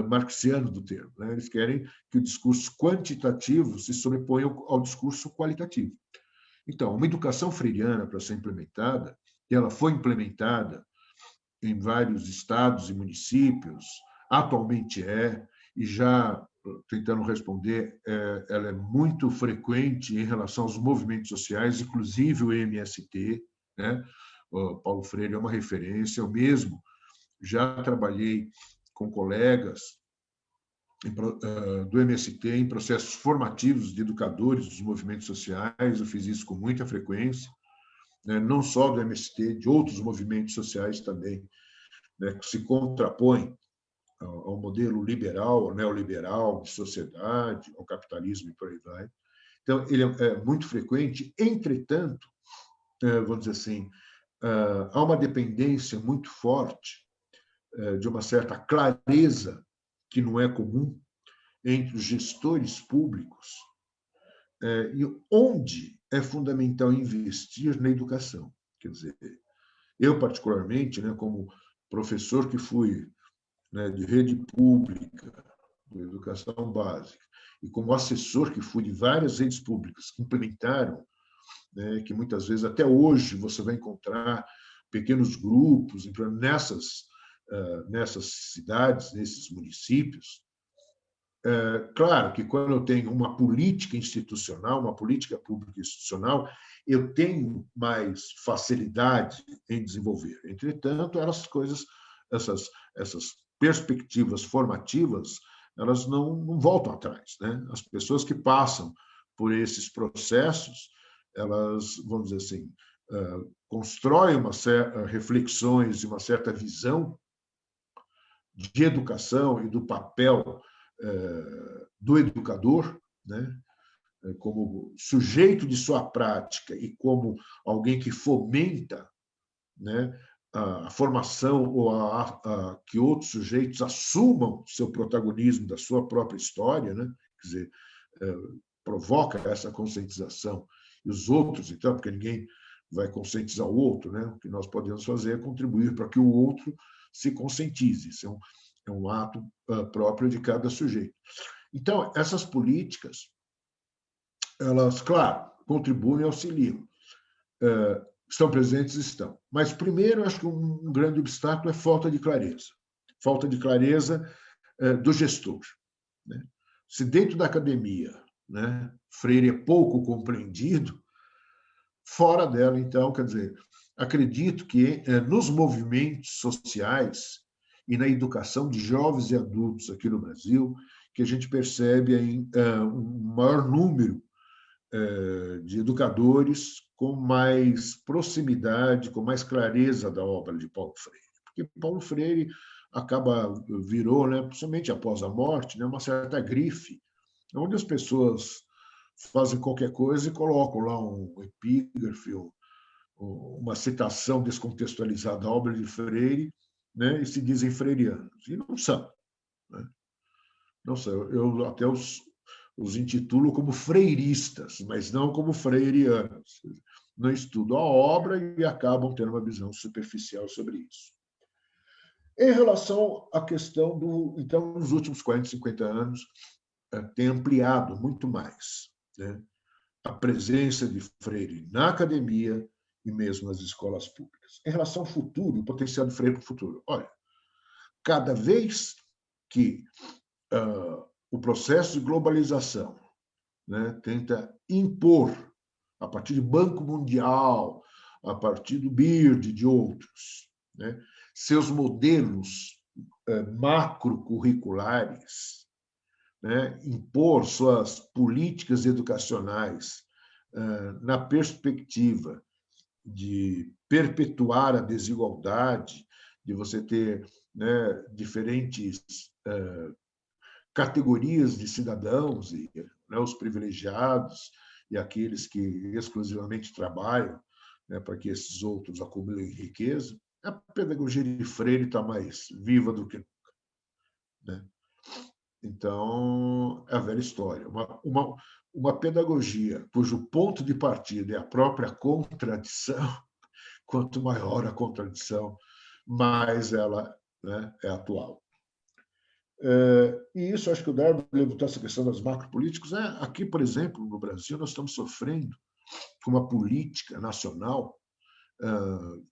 Speaker 2: marxiano do termo, né? Eles querem que o discurso quantitativo se sobreponha ao discurso qualitativo. Então, uma educação freiriana, para ser implementada, e ela foi implementada em vários estados e municípios, atualmente e já tentando responder, ela é muito frequente em relação aos movimentos sociais, inclusive o MST, né? O Paulo Freire é uma referência, eu mesmo já trabalhei com colegas do MST em processos formativos de educadores dos movimentos sociais, eu fiz isso com muita frequência, né? Não só do MST, de outros movimentos sociais também, né? Que se contrapõem ao modelo liberal, ao neoliberal de sociedade, ao capitalismo e por aí vai. Então, ele é muito frequente, entretanto, vamos dizer assim, há uma dependência muito forte de uma certa clareza que não é comum entre os gestores públicos e onde é fundamental investir na educação. Quer dizer, eu particularmente, né, como professor que fui, né, de rede pública, de educação básica, e como assessor que fui de várias redes públicas que implementaram, né, que muitas vezes, até hoje, você vai encontrar pequenos grupos nessas cidades, nesses municípios. Claro que quando eu tenho uma política institucional, uma política pública institucional, eu tenho mais facilidade em desenvolver. Entretanto, essas perspectivas formativas, elas não voltam atrás, né? As pessoas que passam por esses processos, elas, vamos dizer assim, constroem reflexões e uma certa visão de educação e do papel do educador, né? Como sujeito de sua prática e como alguém que fomenta, né, a formação ou que outros sujeitos assumam seu protagonismo da sua própria história, né? Quer dizer, provoca essa conscientização. E os outros, então, porque ninguém vai conscientizar o outro, né? O que nós podemos fazer é contribuir para que o outro se conscientize. Isso é um ato próprio de cada sujeito. Então, essas políticas, elas, claro, contribuem e auxiliam. Estão presentes? Estão. Mas, primeiro, acho que um grande obstáculo é falta de clareza. Falta de clareza do gestor, né? Se dentro da academia, né, Freire é pouco compreendido, fora dela, então, quer dizer, acredito que nos movimentos sociais e na educação de jovens e adultos aqui no Brasil, que a gente percebe um maior número de educadores com mais proximidade, com mais clareza da obra de Paulo Freire. Porque Paulo Freire virou, né, principalmente após a morte, né, uma certa grife, onde as pessoas fazem qualquer coisa e colocam lá um epígrafe, uma citação descontextualizada da obra de Freire, né, e se dizem freirianos, e não são. Né? Não são. Eu até os intitulo como freiristas, mas não como freirianos. Não estudam a obra e acabam tendo uma visão superficial sobre isso. Em relação à questão do... Então, nos últimos 40, 50 anos, tem ampliado muito mais, né, a presença de Freire na academia e mesmo nas escolas públicas. Em relação ao futuro, o potencial de Freire para o futuro. Olha, cada vez que o processo de globalização, né, tenta impor, a partir do Banco Mundial, a partir do BIRD e de outros, né, seus modelos macrocurriculares, né, impor suas políticas educacionais na perspectiva de perpetuar a desigualdade, de você ter, né, diferentes categorias de cidadãos, e, né, os privilegiados e aqueles que exclusivamente trabalham, né, para que esses outros acumulem riqueza. A pedagogia de Freire está mais viva do que nunca, né? Então, é a velha história. Uma pedagogia cujo ponto de partida é a própria contradição, quanto maior a contradição, mais ela, né, é atual. E isso, acho que o Darwin levantou essa questão das macropolíticas. Aqui, por exemplo, no Brasil, nós estamos sofrendo com uma política nacional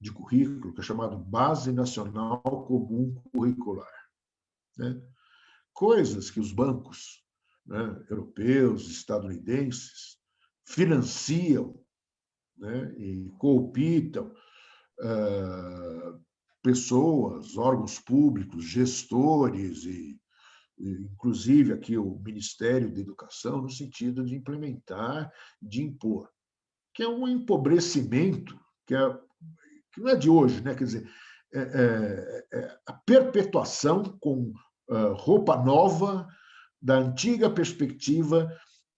Speaker 2: de currículo, que é chamada Base Nacional Comum Curricular, né? Coisas que os bancos, né, europeus, estadunidenses, financiam, né, e cooptam pessoas, órgãos públicos, gestores e inclusive aqui o Ministério da Educação, no sentido de implementar, de impor, que é um empobrecimento que não é de hoje, né? Quer dizer, a perpetuação com roupa nova da antiga perspectiva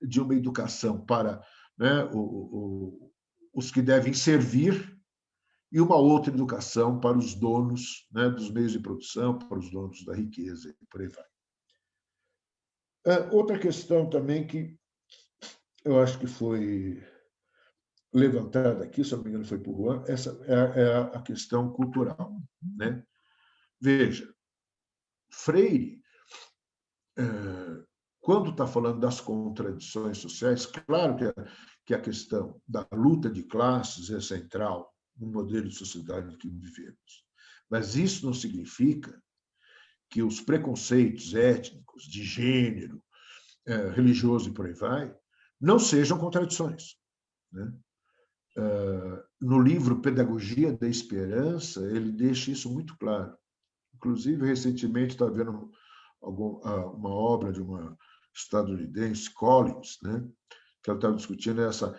Speaker 2: de uma educação para, né, os que devem servir, e uma outra educação para os donos, né, dos meios de produção, para os donos da riqueza, e por aí vai. Outra questão também que eu acho que foi levantada aqui, se não me engano foi por Juan, essa é a questão cultural, né? Veja, Freire, quando está falando das contradições sociais, claro que a questão da luta de classes é central no modelo de sociedade que vivemos, mas isso não significa que os preconceitos étnicos, de gênero, religioso e por aí vai, não sejam contradições, né? No livro Pedagogia da Esperança, ele deixa isso muito claro. Inclusive, recentemente, estava vendo uma obra de uma estadunidense, Collins, né, que ela estava discutindo essa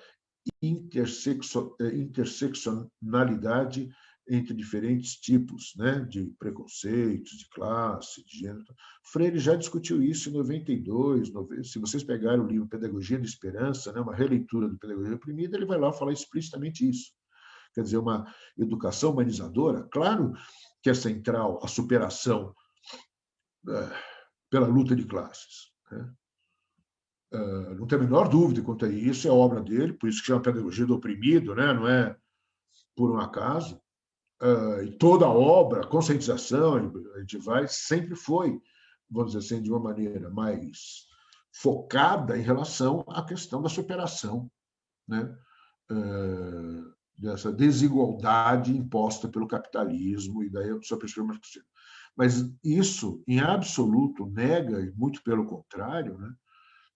Speaker 2: interseccionalidade entre diferentes tipos, né, de preconceitos, de classe, de gênero. Freire já discutiu isso em 92. Se vocês pegarem o livro Pedagogia da Esperança, né, uma releitura do Pedagogia Oprimida, ele vai lá falar explicitamente isso. Quer dizer, uma educação humanizadora, claro que é central a superação pela luta de classes, né? Não tem a menor dúvida quanto a isso, é a obra dele, por isso que chama Pedagogia do Oprimido, né? Não é por um acaso. E toda a obra, a conscientização, a gente vai, sempre foi, vamos dizer assim, de uma maneira mais focada em relação à questão da superação, né, dessa desigualdade imposta pelo capitalismo e daí a sua perspectiva marxista. Mas isso, em absoluto, nega, e muito pelo contrário, né,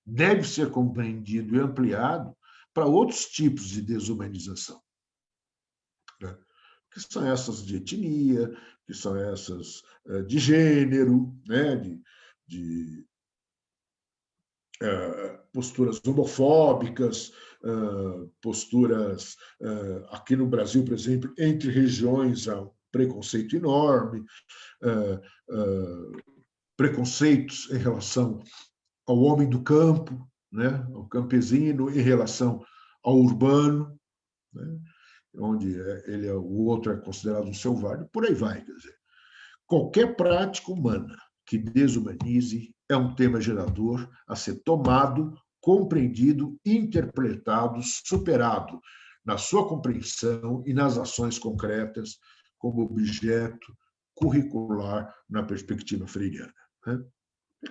Speaker 2: deve ser compreendido e ampliado para outros tipos de desumanização, né, que são essas de etnia, que são essas de gênero, né, de posturas homofóbicas, posturas, aqui no Brasil, por exemplo, entre regiões há um preconceito enorme, preconceitos em relação ao homem do campo, né, ao campesino, em relação ao urbano, né, onde o outro é considerado um selvagem, por aí vai. Quer dizer, Qualquer prática humana que desumanize é um tema gerador a ser tomado, compreendido, interpretado, superado na sua compreensão e nas ações concretas como objeto curricular na perspectiva freiriana. É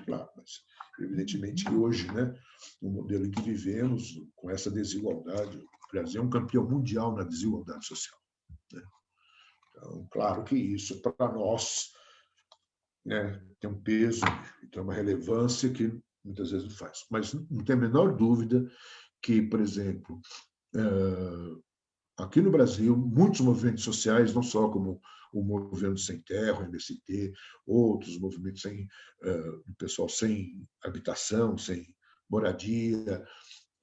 Speaker 2: claro, mas evidentemente que hoje, o modelo em que vivemos, com essa desigualdade, o Brasil é um campeão mundial na desigualdade social. Então, claro que isso, para nós, tem um peso, tem uma relevância que muitas vezes não faz. Mas não tem a menor dúvida que, por exemplo, aqui no Brasil, muitos movimentos sociais, não só como o Movimento Sem Terra, o MST, outros movimentos do pessoal sem habitação, sem moradia,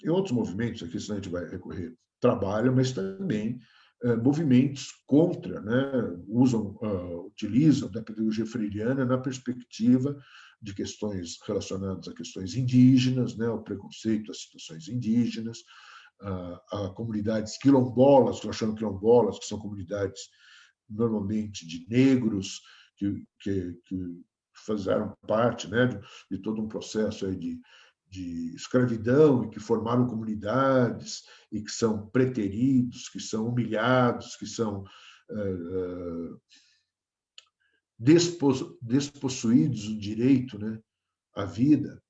Speaker 2: e outros movimentos, aqui senão a gente vai recorrer, trabalham, mas também movimentos contra, utilizam a pedagogia freiriana na perspectiva de questões relacionadas a questões indígenas, o preconceito às situações indígenas, a comunidades quilombolas, que nós chamamos quilombolas, que são comunidades normalmente de negros, que fizeram parte de todo um processo aí de escravidão e que formaram comunidades e que são preteridos, que são humilhados, que são despossuídos do direito à vida.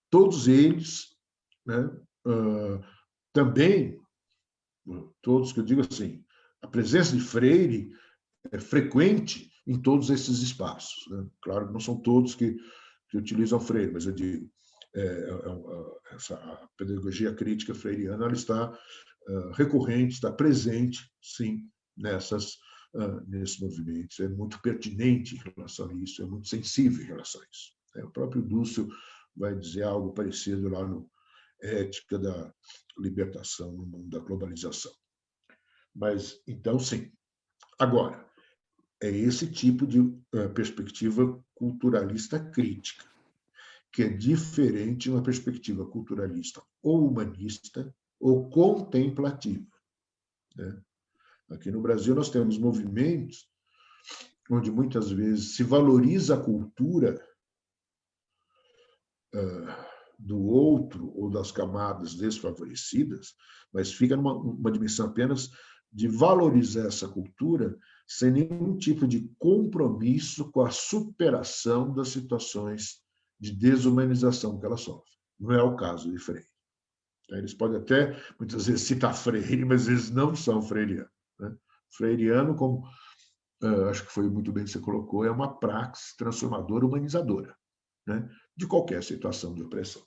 Speaker 2: Todos eles, também, todos que eu digo assim, a presença de Freire é frequente em todos esses espaços. Claro que não são todos que utilizam Freire, mas eu digo, a pedagogia crítica freiriana ela está recorrente, está presente, sim, nesses movimentos. É muito pertinente em relação a isso, é muito sensível em relação a isso. O próprio Dussel vai dizer algo parecido lá no Ética da Libertação no Mundo da Globalização. Mas, então, sim. Agora, é esse tipo de perspectiva culturalista crítica, que é diferente de uma perspectiva culturalista ou humanista ou contemplativa. Aqui no Brasil nós temos movimentos onde muitas vezes se valoriza a cultura do outro ou das camadas desfavorecidas, mas fica numa dimensão apenas de valorizar essa cultura sem nenhum tipo de compromisso com a superação das situações de desumanização que ela sofre. Não é o caso de Freire. Eles podem até, muitas vezes, citar Freire, mas eles não são freirianos. Freiriano, como acho que foi muito bem que você colocou, é uma praxis transformadora, humanizadora, de qualquer situação de opressão.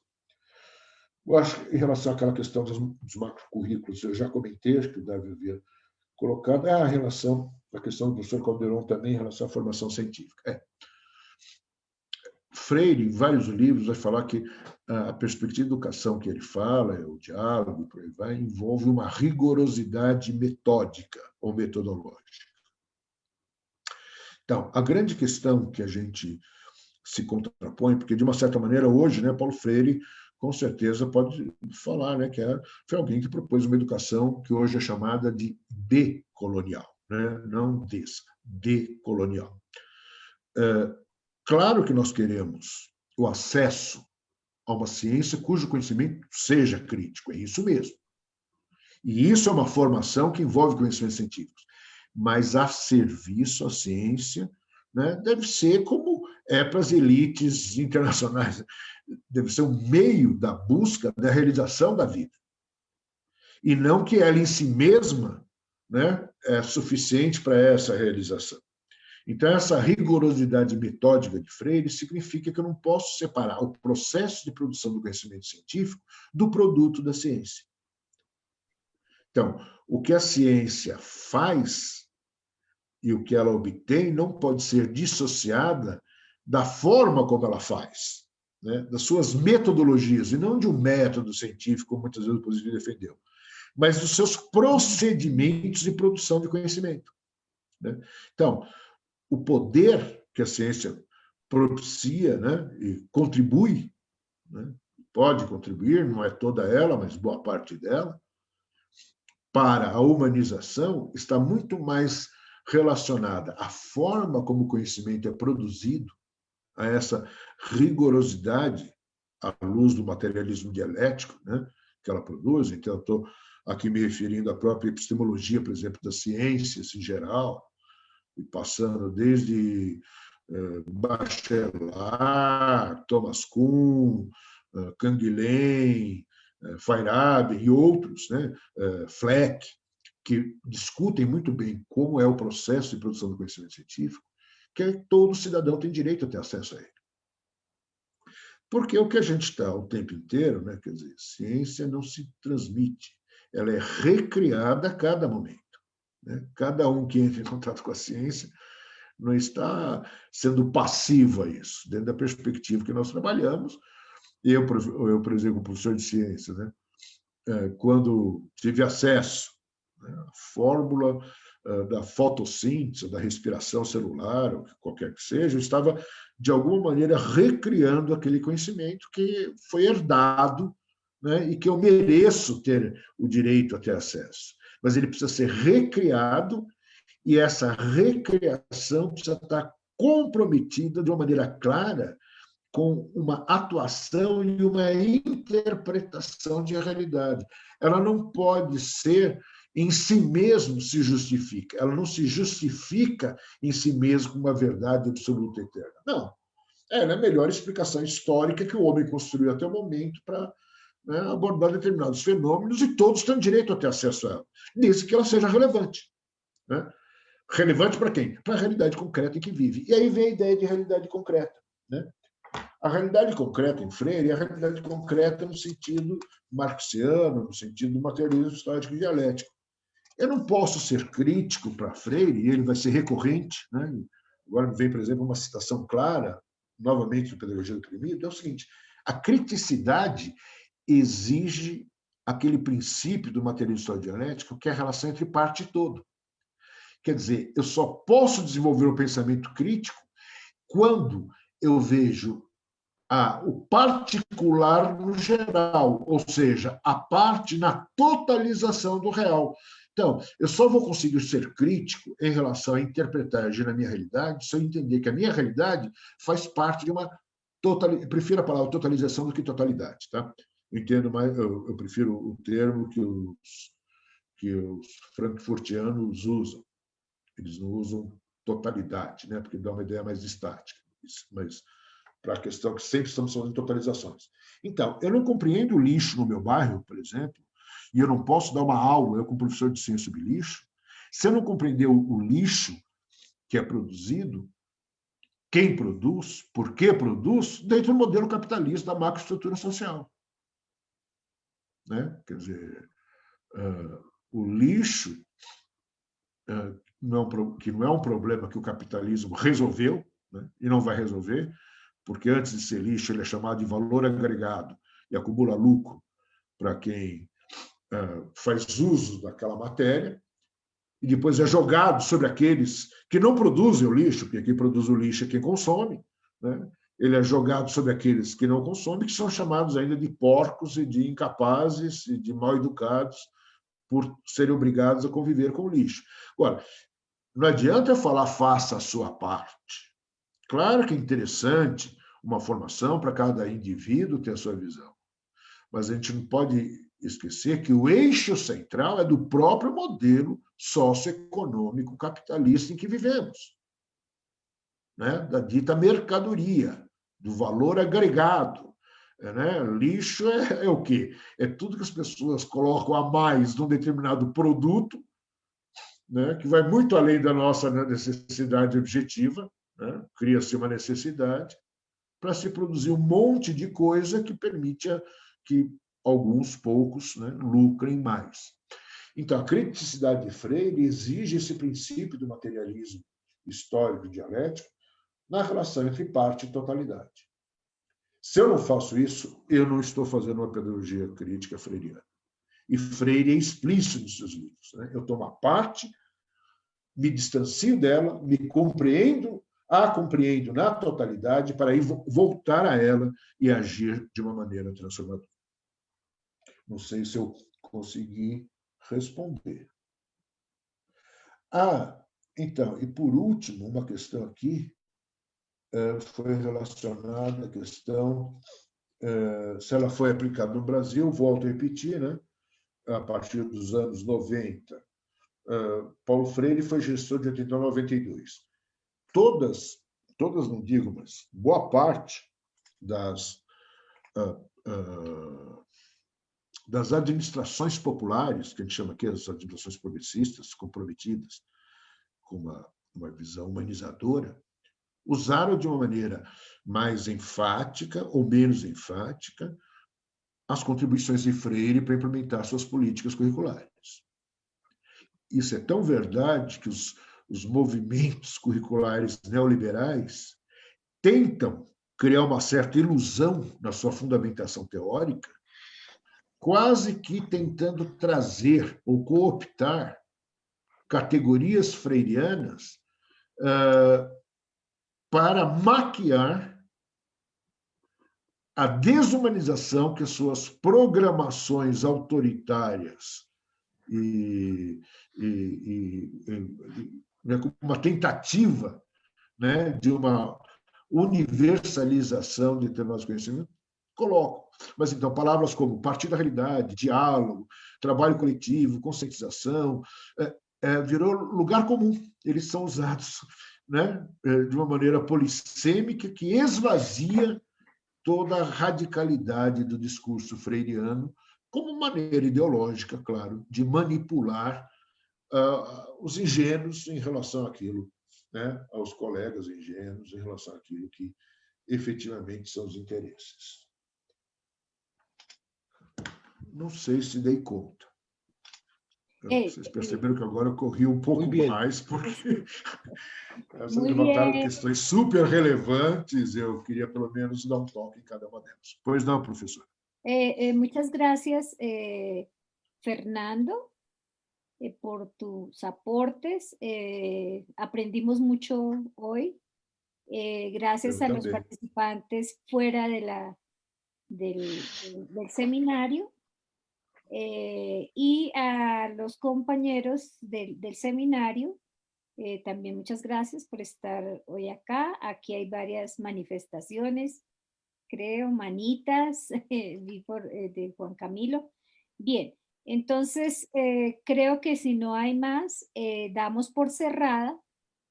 Speaker 2: Eu acho que, em relação àquela questão dos macrocurrículos, eu já comentei, acho que deve haver colocado, a questão do professor Calderon também em relação à formação científica. Freire, em vários livros, vai falar que a perspectiva de educação que ele fala, o diálogo, por aí vai, envolve uma rigorosidade metódica ou metodológica. Então, a grande questão que a gente se contrapõe, porque, de uma certa maneira, hoje, Paulo Freire, com certeza, pode falar que foi alguém que propôs uma educação que hoje é chamada de decolonial, não decolonial. Claro que nós queremos o acesso a uma ciência cujo conhecimento seja crítico, é isso mesmo. E isso é uma formação que envolve conhecimentos científicos. Mas a serviço, a ciência, deve ser como é para as elites internacionais, deve ser um meio da busca da realização da vida. E não que ela em si mesma é suficiente para essa realização. Então, essa rigorosidade metódica de Freire significa que eu não posso separar o processo de produção do conhecimento científico do produto da ciência. Então, o que a ciência faz e o que ela obtém não pode ser dissociada da forma como ela faz, das suas metodologias, e não de um método científico, como muitas vezes o positivismo defendeu, mas dos seus procedimentos de produção de conhecimento. Então, o poder que a ciência propicia e contribui, pode contribuir, não é toda ela, mas boa parte dela, para a humanização, está muito mais relacionada à forma como o conhecimento é produzido, a essa rigorosidade à luz do materialismo dialético, né, que ela produz. Então, eu estou aqui me referindo à própria epistemologia, por exemplo, das ciências em geral, e passando desde Bachelard, Thomas Kuhn, Canguilhem, Feyerabend e outros, né, Fleck, que discutem muito bem como é o processo de produção do conhecimento científico, que todo cidadão tem direito a ter acesso a ele. Porque o que a gente está o tempo inteiro, né, quer dizer, ciência não se transmite, ela é recriada a cada momento. Né? Cada um que entra em contato com a ciência não está sendo passivo a isso, dentro da perspectiva que nós trabalhamos. Eu por exemplo, professor de ciência, né, quando tive acesso à fórmula da fotossíntese, da respiração celular, ou qualquer que seja, eu estava, de alguma maneira, recriando aquele conhecimento que foi herdado, né, e que eu mereço ter o direito a ter acesso. Mas ele precisa ser recriado, e essa recriação precisa estar comprometida de uma maneira clara com uma atuação e uma interpretação de realidade. Ela não pode ser em si mesmo se justifica. Ela não se justifica em si mesmo com uma verdade absoluta e eterna. Não. Ela é a melhor explicação histórica que o homem construiu até o momento para, né, abordar determinados fenômenos, e todos têm direito a ter acesso a ela, desde que ela seja relevante. Né? Relevante para quem? Para a realidade concreta em que vive. E aí vem a ideia de realidade concreta. Né? A realidade concreta em Freire é a realidade concreta no sentido marxiano, no sentido do materialismo histórico e dialético. Eu não posso ser crítico para Freire, e ele vai ser recorrente. Né? Agora me vem, por exemplo, uma citação clara, novamente do Pedagogia do Oprimido, é o seguinte: a criticidade exige aquele princípio do materialismo histórico dialético, que é a relação entre parte e todo. Quer dizer, eu só posso desenvolver o pensamento crítico quando eu vejo o particular no geral, ou seja, a parte na totalização do real. Então, eu só vou conseguir ser crítico em relação a interpretar e agir na minha realidade se eu entender que a minha realidade faz parte de uma eu prefiro a palavra totalização do que totalidade, tá? Eu entendo mais, eu prefiro o termo que os frankfurtianos usam. Eles não usam totalidade, né? Porque dá uma ideia mais estática. Mas para a questão que sempre estamos falando de totalizações. Então, eu não compreendo o lixo no meu bairro, por exemplo, e eu não posso dar uma aula, eu como professor de ciência sobre lixo, se eu não compreender o lixo que é produzido, quem produz, por que produz, dentro do modelo capitalista da macroestrutura social. Né? Quer dizer, o lixo, que não é um problema que o capitalismo resolveu, né? E não vai resolver, porque antes de ser lixo ele é chamado de valor agregado e acumula lucro para quem faz uso daquela matéria, e depois é jogado sobre aqueles que não produzem o lixo, porque quem produz o lixo é quem consome, né? Ele é jogado sobre aqueles que não consomem, que são chamados ainda de porcos e de incapazes e de mal educados por serem obrigados a conviver com o lixo. Agora, não adianta eu falar faça a sua parte. Claro que é interessante uma formação para cada indivíduo ter a sua visão, mas a gente não pode esquecer que o eixo central é do próprio modelo socioeconômico capitalista em que vivemos, né? Da dita mercadoria, do valor agregado. Né? Lixo é o quê? É tudo que as pessoas colocam a mais num determinado produto, né? Que vai muito além da nossa necessidade objetiva, né? Cria-se uma necessidade para se produzir um monte de coisa que permite que alguns poucos, né, lucrem mais. Então, a criticidade de Freire exige esse princípio do materialismo histórico e dialético na relação entre parte e totalidade. Se eu não faço isso, eu não estou fazendo uma pedagogia crítica freiriana. E Freire é explícito nos seus livros. Né? Eu tomo a parte, me distancio dela, me compreendo na totalidade para aí voltar a ela e agir de uma maneira transformadora. Não sei se eu consegui responder. Então, e por último, uma questão aqui foi relacionada à questão se ela foi aplicada no Brasil, volto a repetir, né? A partir dos anos 90. Paulo Freire foi gestor de 89 a 92. Todas não digo, mas boa parte das administrações populares, que a gente chama aqui as administrações progressistas, comprometidas com uma visão humanizadora, usaram de uma maneira mais enfática ou menos enfática as contribuições de Freire para implementar suas políticas curriculares. Isso é tão verdade que os movimentos curriculares neoliberais tentam criar uma certa ilusão na sua fundamentação teórica, quase que tentando trazer ou cooptar categorias freirianas para maquiar a desumanização que suas programações autoritárias e uma tentativa, né, de uma universalização de determinados conhecimentos, colocam. Mas, então, palavras como partir da realidade, diálogo, trabalho coletivo, conscientização, virou lugar comum. Eles são usados, né, de uma maneira polissêmica que esvazia toda a radicalidade do discurso freiriano como maneira ideológica, claro, de manipular os ingênuos em relação àquilo, né, aos colegas ingênuos em relação àquilo que efetivamente são os interesses. Não sei se dei conta. Vocês perceberam que agora eu corri um pouco mais, porque levantaram questões super relevantes, eu queria pelo menos dar um toque em cada uma delas. Pois não, professor?
Speaker 1: Muchas gracias, Fernando, por tus aportes. Aprendimos mucho hoy. Gracias a los participantes fuera del seminario. Y a los compañeros del seminario, también muchas gracias por estar hoy acá. Aquí hay varias manifestaciones, creo, manitas, de Juan Camilo. Bien, entonces creo que si no hay más, damos por cerrada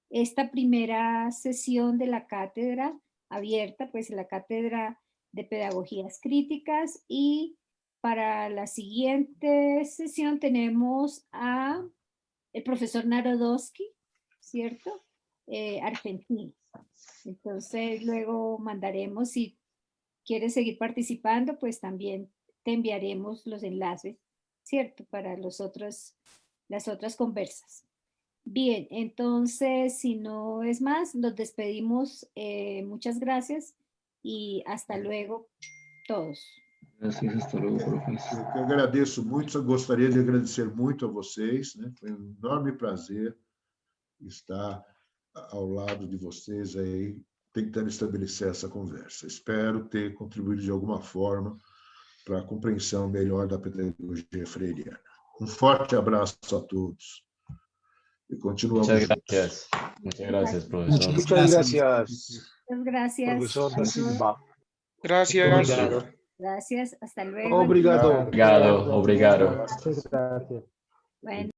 Speaker 1: esta primera sesión de la cátedra abierta, pues la cátedra de Pedagogías Críticas, y para la siguiente sesión tenemos a el profesor Narodowski, ¿cierto? Argentino. Entonces luego mandaremos, si quieres seguir participando, pues también te enviaremos los enlaces, ¿cierto? Para las otras conversas. Bien, entonces si no es más, los despedimos. Muchas gracias y hasta luego todos.
Speaker 2: Graças, hasta luego, professor. Eu que agradeço muito, só gostaria de agradecer muito a vocês, né? Foi um enorme prazer estar ao lado de vocês aí, tentando estabelecer essa conversa. Espero ter contribuído de alguma forma para a compreensão melhor da pedagogia freiriana. Um forte abraço a todos. E continuamos.
Speaker 4: Muchas gracias. Muchas gracias, profesor.
Speaker 3: Muchas gracias.
Speaker 1: Muchas gracias.
Speaker 3: Profesor da Silva.
Speaker 7: Gracias.
Speaker 1: Gracias, hasta luego.
Speaker 3: Obrigado.
Speaker 4: Obrigado.
Speaker 8: Muchas gracias.
Speaker 1: Bueno.